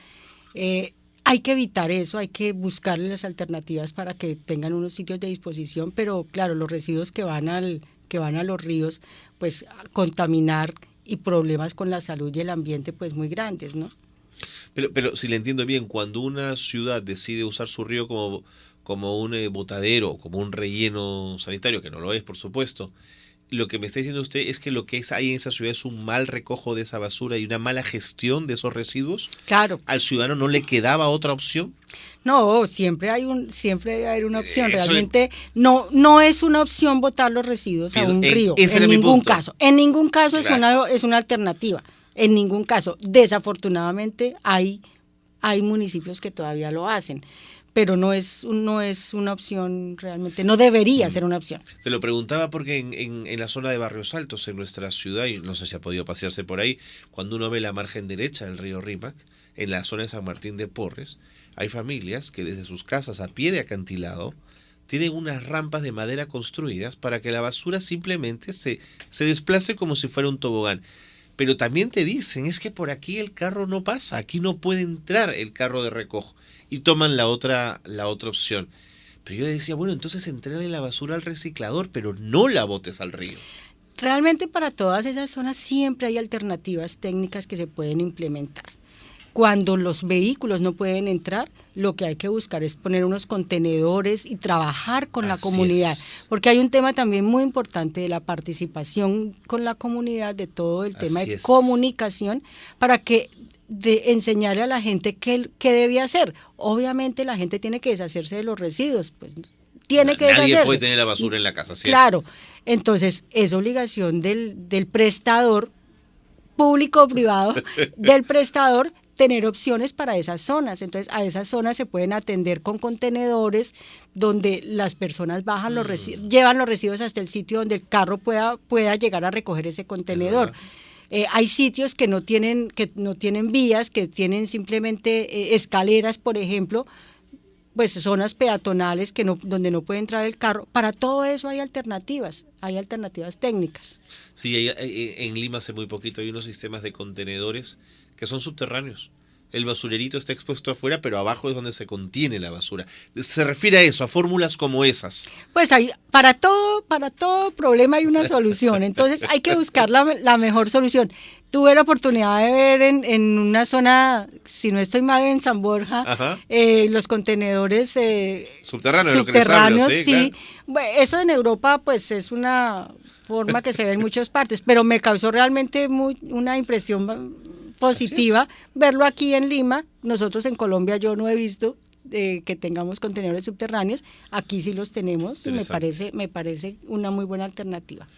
Hay que evitar eso, hay que buscarle las alternativas para que tengan unos sitios de disposición, pero claro, los residuos que van a los ríos, pues contaminar, y problemas con la salud y el ambiente pues muy grandes, ¿no? Pero si le entiendo bien, cuando una ciudad decide usar su río como un botadero, como un relleno sanitario, que no lo es, por supuesto, lo que me está diciendo usted es que lo que hay en esa ciudad es un mal recojo de esa basura y una mala gestión de esos residuos. Claro. ¿Al ciudadano no le quedaba otra opción? No, siempre hay una opción. Realmente no es una opción botar los residuos a un río. En ningún caso. En ningún caso es una alternativa. En ningún caso. Desafortunadamente hay municipios que todavía lo hacen, pero no es una opción realmente, no debería ser una opción. Se lo preguntaba porque en la zona de Barrios Altos, en nuestra ciudad, y no sé si ha podido pasearse por ahí, cuando uno ve la margen derecha del río Rímac, en la zona de San Martín de Porres, hay familias que desde sus casas a pie de acantilado tienen unas rampas de madera construidas para que la basura simplemente se desplace como si fuera un tobogán. Pero también te dicen, es que por aquí el carro no pasa, aquí no puede entrar el carro de recojo, y toman la otra opción. Pero yo decía, bueno, entonces entregarle la basura al reciclador, pero no la botes al río. Realmente para todas esas zonas siempre hay alternativas técnicas que se pueden implementar. Cuando los vehículos no pueden entrar, lo que hay que buscar es poner unos contenedores y trabajar con la comunidad, porque hay un tema también muy importante de la participación con la comunidad, de todo el tema de comunicación, para que enseñarle a la gente qué debe hacer. Obviamente la gente tiene que deshacerse de los residuos, pues tiene que deshacerse. Nadie puede tener la basura en la casa, ¿cierto? Claro, entonces es obligación del prestador, público o privado, del prestador, tener opciones para esas zonas. Entonces a esas zonas se pueden atender con contenedores donde las personas bajan los residuos, llevan los residuos hasta el sitio donde el carro pueda llegar a recoger ese contenedor. Hay sitios que no tienen vías, que tienen simplemente escaleras, por ejemplo, pues zonas peatonales donde no puede entrar el carro. Para todo eso hay alternativas técnicas. Sí, en Lima hace muy poquito hay unos sistemas de contenedores que son subterráneos. El basurerito está expuesto afuera, pero abajo es donde se contiene la basura. ¿Se refiere a eso, a fórmulas como esas? Pues para todo problema hay una solución, entonces hay que buscar la mejor solución. Tuve la oportunidad de ver en una zona, si no estoy mal, en San Borja, los contenedores subterráneos, sí. Claro. Bueno, eso en Europa pues es una forma que se ve en muchas partes, pero me causó realmente una impresión positiva verlo aquí en Lima. Nosotros en Colombia yo no he visto que tengamos contenedores subterráneos, aquí sí los tenemos, y me parece una muy buena alternativa.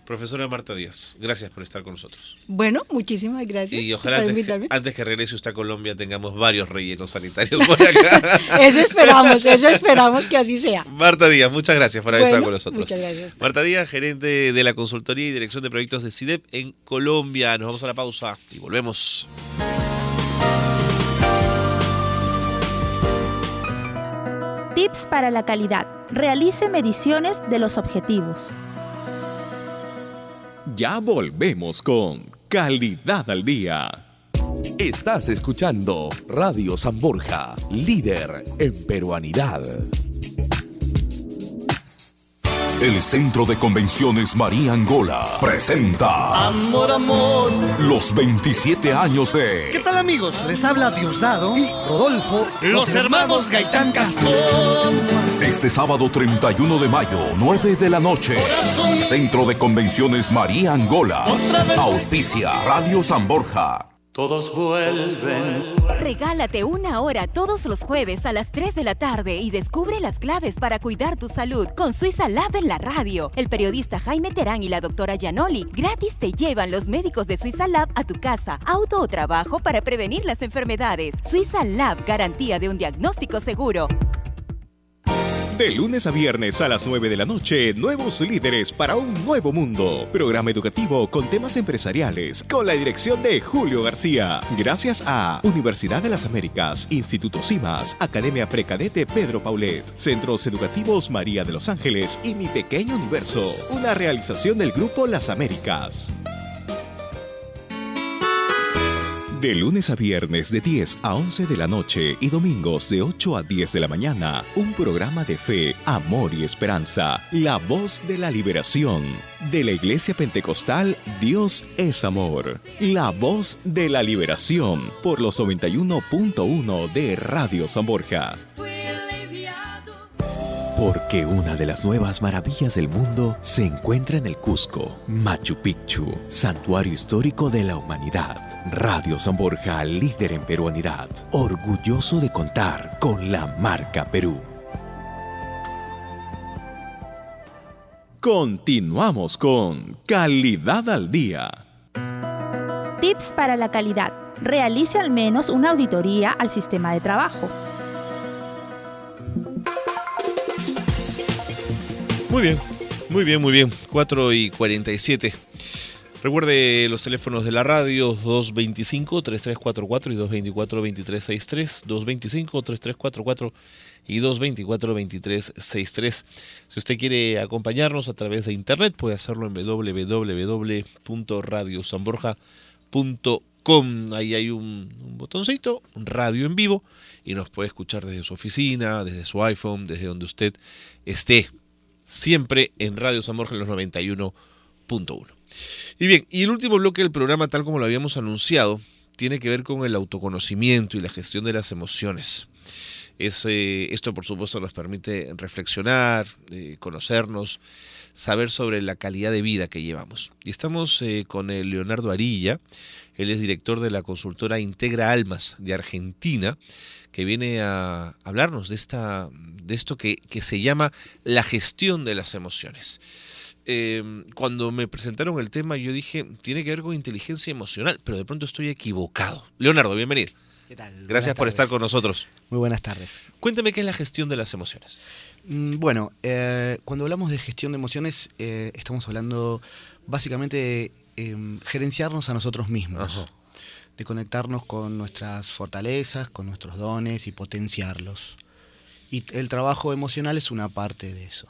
Profesora Marta Díaz, gracias por estar con nosotros. Bueno, muchísimas gracias Y ojalá por invitarme. antes que regrese usted a Colombia tengamos varios rellenos sanitarios por acá. Eso esperamos que así sea. Marta Díaz, muchas gracias por haber estado con nosotros. Muchas gracias. Marta Díaz, gerente de la consultoría y dirección de proyectos de CIDEP en Colombia. Nos vamos a la pausa y volvemos. Tips para la calidad. Realice mediciones de los objetivos. Ya volvemos con Calidad al Día. Estás escuchando Radio San Borja, líder en peruanidad. El Centro de Convenciones María Angola presenta Amor, amor. los 27 años de ¿Qué tal, amigos? Les habla Diosdado y Rodolfo, los hermanos Gaitán Castro. este sábado 31 de mayo, 9 de la noche. Centro de Convenciones María Angola. Auspicia Radio San Borja. Todos vuelven. Regálate una hora todos los jueves a las 3 de la tarde y descubre las claves para cuidar tu salud con Suiza Lab en la radio. El periodista Jaime Terán y la doctora Yanoli gratis te llevan los médicos de Suiza Lab a tu casa, auto o trabajo para prevenir las enfermedades. Suiza Lab, garantía de un diagnóstico seguro. De lunes a viernes a las 9 de la noche, Nuevos Líderes para un Nuevo Mundo. Programa educativo con temas empresariales, con la dirección de Julio García. Gracias a Universidad de las Américas, Instituto CIMAS, Academia Precadete Pedro Paulet, Centros Educativos María de los Ángeles y Mi Pequeño Universo. Una realización del Grupo Las Américas. De lunes a viernes de 10 a 11 de la noche y domingos de 8 a 10 de la mañana, un programa de fe, amor y esperanza. La voz de la liberación. De la Iglesia Pentecostal, Dios es amor. La voz de la liberación por los 91.1 de Radio San Borja. Porque una de las nuevas maravillas del mundo se encuentra en el Cusco, Machu Picchu, santuario histórico de la humanidad. Radio San Borja, líder en peruanidad, orgulloso de contar con la marca Perú. Continuamos con Calidad al Día. Tips para la calidad. Realice al menos una auditoría al sistema de trabajo. Muy bien. 4:47. Recuerde los teléfonos de la radio 225-3344 y 224-2363, 225-3344 y 224-2363. Si usted quiere acompañarnos a través de internet, puede hacerlo en www.radiosanborja.com. Ahí hay un botoncito, un radio en vivo, y nos puede escuchar desde su oficina, desde su iPhone, desde donde usted esté. Siempre en Radio San Borja en los 91.1. Y bien, y el último bloque del programa, tal como lo habíamos anunciado, tiene que ver con el autoconocimiento y la gestión de las emociones. Esto, por supuesto, nos permite reflexionar, conocernos, saber sobre la calidad de vida que llevamos. Y estamos con el Leonardo Arilla. Él es director de la consultora Integra Almas de Argentina, que viene a hablarnos de esto que se llama la gestión de las emociones. Cuando me presentaron el tema, yo dije, tiene que ver con inteligencia emocional, pero de pronto estoy equivocado. Leonardo, bienvenido. ¿Qué tal? Gracias por estar con nosotros. Muy buenas tardes. Cuéntame qué es la gestión de las emociones. Bueno, cuando hablamos de gestión de emociones, estamos hablando básicamente de gerenciarnos a nosotros mismos. Ajá. De conectarnos con nuestras fortalezas, con nuestros dones y potenciarlos. Y el trabajo emocional es una parte de eso.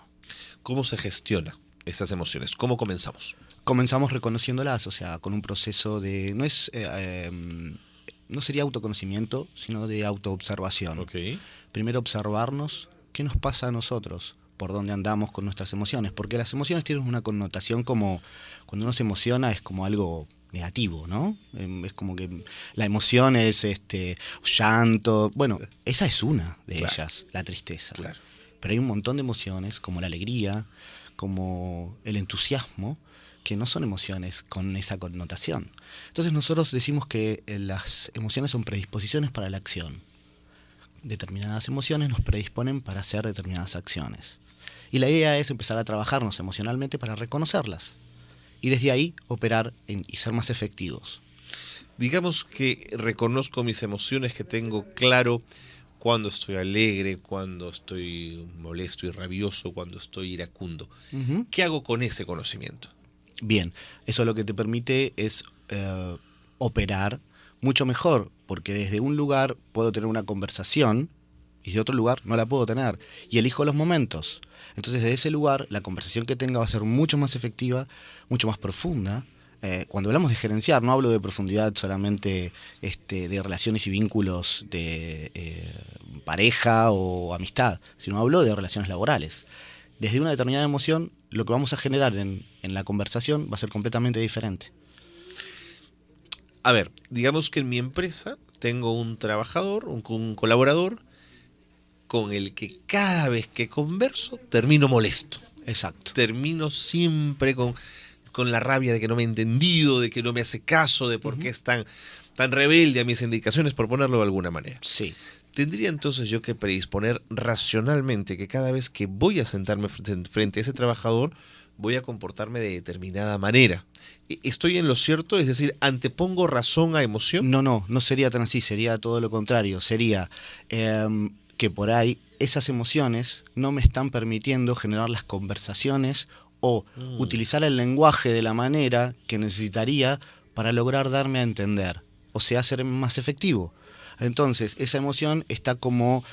¿Cómo se gestiona estas emociones? ¿Cómo comenzamos? Comenzamos reconociéndolas, o sea, con un proceso de... No sería autoconocimiento, sino de autoobservación. Okay. Primero observarnos qué nos pasa a nosotros, por dónde andamos con nuestras emociones, porque las emociones tienen una connotación como, cuando uno se emociona es como algo negativo, ¿no? Es como que la emoción es llanto, bueno, esa es una de ellas, la tristeza. Claro. Pero hay un montón de emociones, como la alegría, como el entusiasmo, que no son emociones con esa connotación. Entonces nosotros decimos que las emociones son predisposiciones para la acción. Determinadas emociones nos predisponen para hacer determinadas acciones. Y la idea es empezar a trabajarnos emocionalmente para reconocerlas y desde ahí operar y ser más efectivos. Digamos que reconozco mis emociones, que tengo claro cuando estoy alegre, cuando estoy molesto y rabioso, cuando estoy iracundo. Uh-huh. ¿Qué hago con ese conocimiento? Bien, eso lo que te permite es operar mucho mejor, porque desde un lugar puedo tener una conversación y de otro lugar no la puedo tener, y elijo los momentos. Entonces, desde ese lugar, la conversación que tenga va a ser mucho más efectiva, mucho más profunda. Cuando hablamos de gerenciar, no hablo de profundidad solamente de relaciones y vínculos de pareja o amistad, sino hablo de relaciones laborales. Desde una determinada emoción, lo que vamos a generar en la conversación va a ser completamente diferente. A ver, digamos que en mi empresa tengo un trabajador, un colaborador, con el que cada vez que converso termino molesto. Exacto. Termino siempre con la rabia de que no me ha entendido, de que no me hace caso, de por qué es tan rebelde a mis indicaciones, por ponerlo de alguna manera. Sí. ¿Tendría entonces yo que predisponer racionalmente que cada vez que voy a sentarme frente a ese trabajador voy a comportarme de determinada manera? ¿Estoy en lo cierto? Es decir, ¿antepongo razón a emoción? No sería tan así, sería todo lo contrario. Sería que por ahí esas emociones no me están permitiendo generar las conversaciones o utilizar el lenguaje de la manera que necesitaría para lograr darme a entender, o sea, ser más efectivo. Entonces, esa emoción está como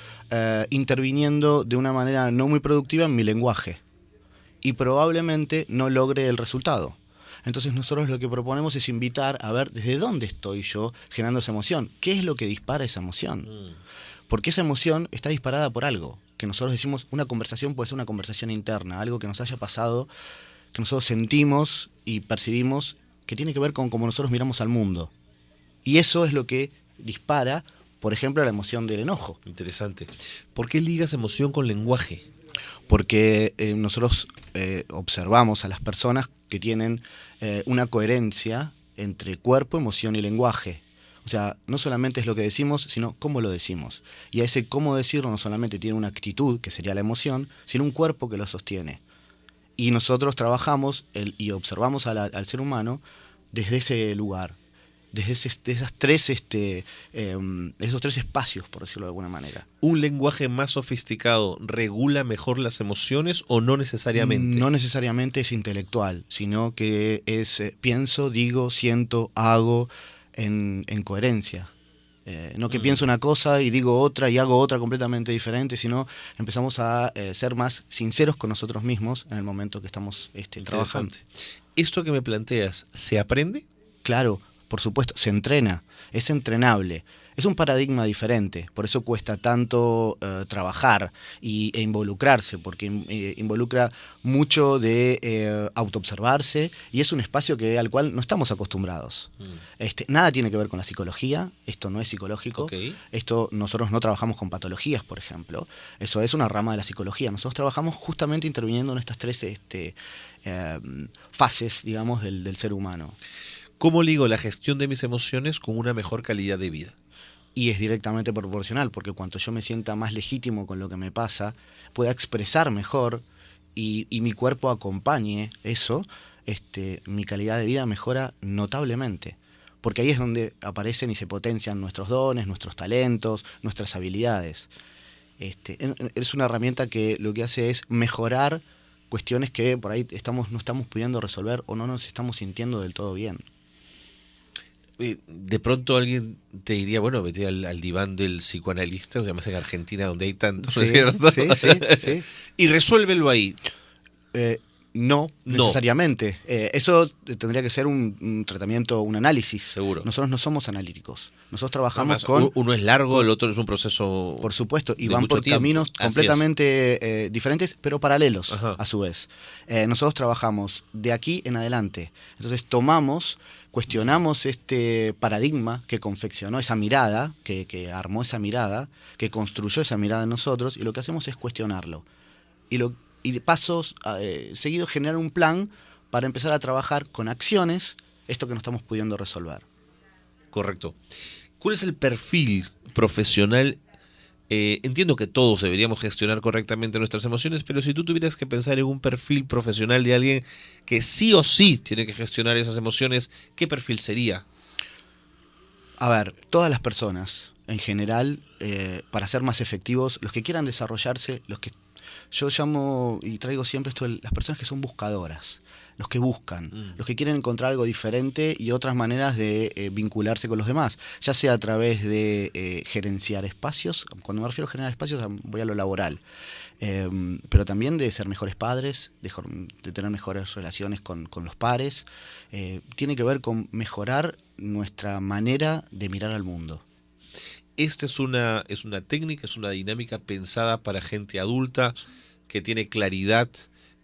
interviniendo de una manera no muy productiva en mi lenguaje y probablemente no logre el resultado. Entonces, nosotros lo que proponemos es invitar a ver desde dónde estoy yo generando esa emoción, qué es lo que dispara esa emoción. Porque esa emoción está disparada por algo, que nosotros decimos, una conversación puede ser una conversación interna, algo que nos haya pasado, que nosotros sentimos y percibimos, que tiene que ver con cómo nosotros miramos al mundo. Y eso es lo que dispara, por ejemplo, la emoción del enojo. Interesante. ¿Por qué ligas emoción con lenguaje? Porque nosotros observamos a las personas que tienen una coherencia entre cuerpo, emoción y lenguaje. O sea, no solamente es lo que decimos, sino cómo lo decimos. Y a ese cómo decirlo no solamente tiene una actitud, que sería la emoción, sino un cuerpo que lo sostiene. Y nosotros trabajamos y observamos al ser humano desde ese lugar, desde esos tres espacios, por decirlo de alguna manera. ¿Un lenguaje más sofisticado regula mejor las emociones o no necesariamente? No necesariamente es intelectual, sino que es pienso, digo, siento, hago en coherencia. No que pienso una cosa y digo otra y hago otra completamente diferente, sino empezamos a ser más sinceros con nosotros mismos en el momento que estamos trabajando. ¿Esto que me planteas, se aprende? Claro, por supuesto, se entrena, es entrenable. Es un paradigma diferente, por eso cuesta tanto trabajar e involucrarse, porque involucra mucho de autoobservarse y es un espacio al cual no estamos acostumbrados. Nada tiene que ver con la psicología, esto no es psicológico, esto nosotros no trabajamos con patologías, por ejemplo, eso es una rama de la psicología. Nosotros trabajamos justamente interviniendo en estas tres fases, digamos, del ser humano. ¿Cómo ligo la gestión de mis emociones con una mejor calidad de vida? Y es directamente proporcional, porque cuanto yo me sienta más legítimo con lo que me pasa, pueda expresar mejor y mi cuerpo acompañe eso, mi calidad de vida mejora notablemente. Porque ahí es donde aparecen y se potencian nuestros dones, nuestros talentos, nuestras habilidades. Es una herramienta que lo que hace es mejorar cuestiones que por ahí no estamos pudiendo resolver o no nos estamos sintiendo del todo bien. De pronto alguien te diría, bueno, vete al diván del psicoanalista, o además en Argentina donde hay tantos, ¿no es cierto? Sí. Y resuélvelo ahí. No necesariamente. Eso tendría que ser un tratamiento, un análisis. Seguro. Nosotros no somos analíticos. Nosotros trabajamos uno es largo, el otro es un proceso. Por supuesto, y van por caminos completamente diferentes, pero paralelos. Ajá. A su vez. Nosotros trabajamos de aquí en adelante. Entonces cuestionamos este paradigma que confeccionó esa mirada, que armó esa mirada, que construyó esa mirada en nosotros, y lo que hacemos es cuestionarlo. Y de pasos seguidos generar un plan para empezar a trabajar con acciones esto que no estamos pudiendo resolver. Correcto. ¿Cuál es el perfil profesional Entiendo que todos deberíamos gestionar correctamente nuestras emociones, pero si tú tuvieras que pensar en un perfil profesional de alguien que sí o sí tiene que gestionar esas emociones, ¿qué perfil sería? A ver, todas las personas, en general, para ser más efectivos, los que quieran desarrollarse, los que yo llamo y traigo siempre esto, las personas que son buscadoras, los que buscan, los que quieren encontrar algo diferente y otras maneras de vincularse con los demás, ya sea a través de gerenciar espacios. Cuando me refiero a generar espacios voy a lo laboral, pero también de ser mejores padres, de tener mejores relaciones con los pares. Tiene que ver con mejorar nuestra manera de mirar al mundo. Esta es una técnica, es una dinámica pensada para gente adulta que tiene claridad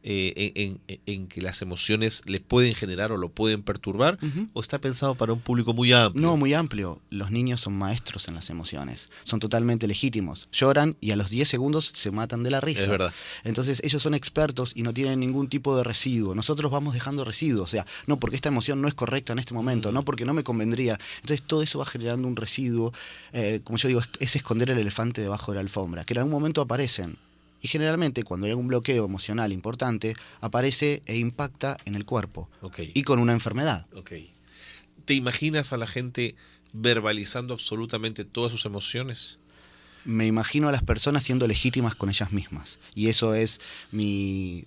en que las emociones le pueden generar o lo pueden perturbar, ¿o está pensado para un público muy amplio? No, muy amplio. Los niños son maestros en las emociones, son totalmente legítimos. Lloran y a los 10 segundos se matan de la risa. Es verdad. Entonces ellos son expertos y no tienen ningún tipo de residuo. Nosotros vamos dejando residuos, o sea, no porque esta emoción no es correcta en este momento, no porque no me convendría. Entonces todo eso va generando un residuo, como yo digo, es esconder el elefante debajo de la alfombra, que en algún momento aparecen. Y generalmente cuando hay un bloqueo emocional importante, aparece e impacta en el cuerpo. Okay. Y con una enfermedad. Okay. ¿Te imaginas a la gente verbalizando absolutamente todas sus emociones? Me imagino a las personas siendo legítimas con ellas mismas. Y eso es mi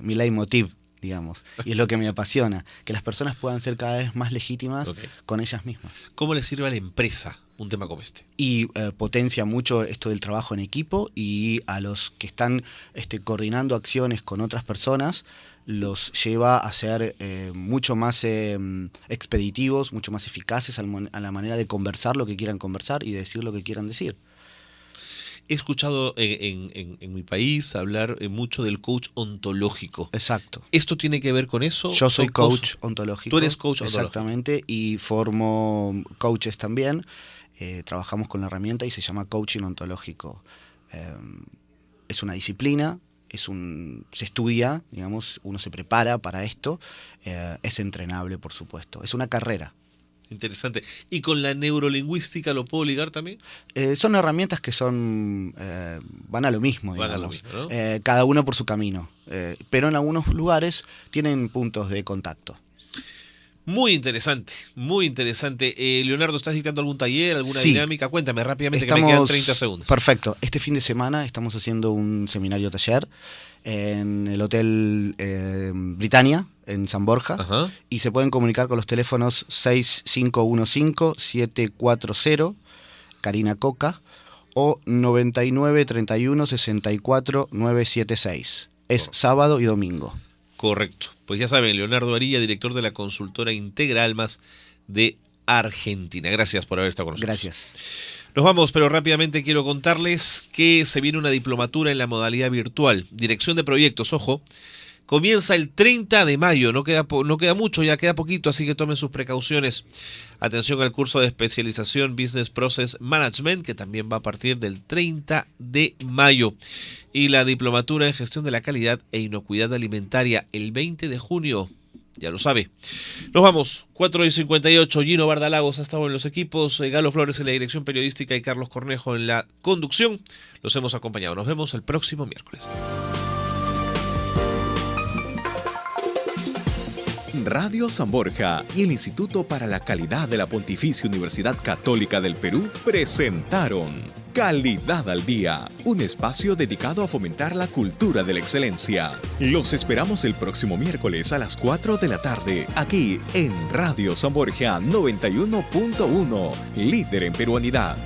leitmotiv, digamos. Y es lo que me apasiona, que las personas puedan ser cada vez más legítimas con ellas mismas. ¿Cómo le sirve a la empresa un tema como este? Y potencia mucho esto del trabajo en equipo, y a los que están coordinando acciones con otras personas los lleva a ser mucho más expeditivos, mucho más eficaces a la manera de conversar lo que quieran conversar y de decir lo que quieran decir. He escuchado en mi país hablar mucho del coach ontológico. Exacto. ¿Esto tiene que ver con eso? Yo soy coach ontológico. Tú eres coach ontológico. Exactamente, y formo coaches también. Trabajamos con la herramienta y se llama coaching ontológico. Es una disciplina, se estudia, digamos, uno se prepara para esto, es entrenable, por supuesto. Es una carrera. Interesante. ¿Y con la neurolingüística lo puedo ligar también? Son herramientas que van a lo mismo, digamos. Van a lo mismo, ¿no? Cada uno por su camino. Pero en algunos lugares tienen puntos de contacto. Muy interesante, muy interesante. Leonardo, ¿estás dictando algún taller, alguna dinámica? Cuéntame rápidamente, que me quedan 30 segundos. Perfecto. Este fin de semana estamos haciendo un seminario taller en el Hotel Britannia, en San Borja. Ajá. Y se pueden comunicar con los teléfonos 6515-740, Karina Coca, o 9931-64-976. Es sábado y domingo. Correcto. Pues ya saben, Leonardo Arilla, director de la consultora Integra Almas de Argentina. Gracias por haber estado con nosotros. Gracias. Nos vamos, pero rápidamente quiero contarles que se viene una diplomatura en la modalidad virtual. Dirección de proyectos, ojo. Comienza el 30 de mayo, no queda mucho, ya queda poquito, así que tomen sus precauciones. Atención al curso de especialización Business Process Management, que también va a partir del 30 de mayo. Y la diplomatura en gestión de la calidad e inocuidad alimentaria el 20 de junio. Ya lo sabe. Nos vamos, 4:58, Gino Bardalagos ha estado en los equipos, Galo Flores en la dirección periodística y Carlos Cornejo en la conducción. Los hemos acompañado. Nos vemos el próximo miércoles. Radio San Borja y el Instituto para la Calidad de la Pontificia Universidad Católica del Perú presentaron Calidad al Día, un espacio dedicado a fomentar la cultura de la excelencia. Los esperamos el próximo miércoles a las 4 de la tarde, aquí en Radio San Borja 91.1, líder en peruanidad.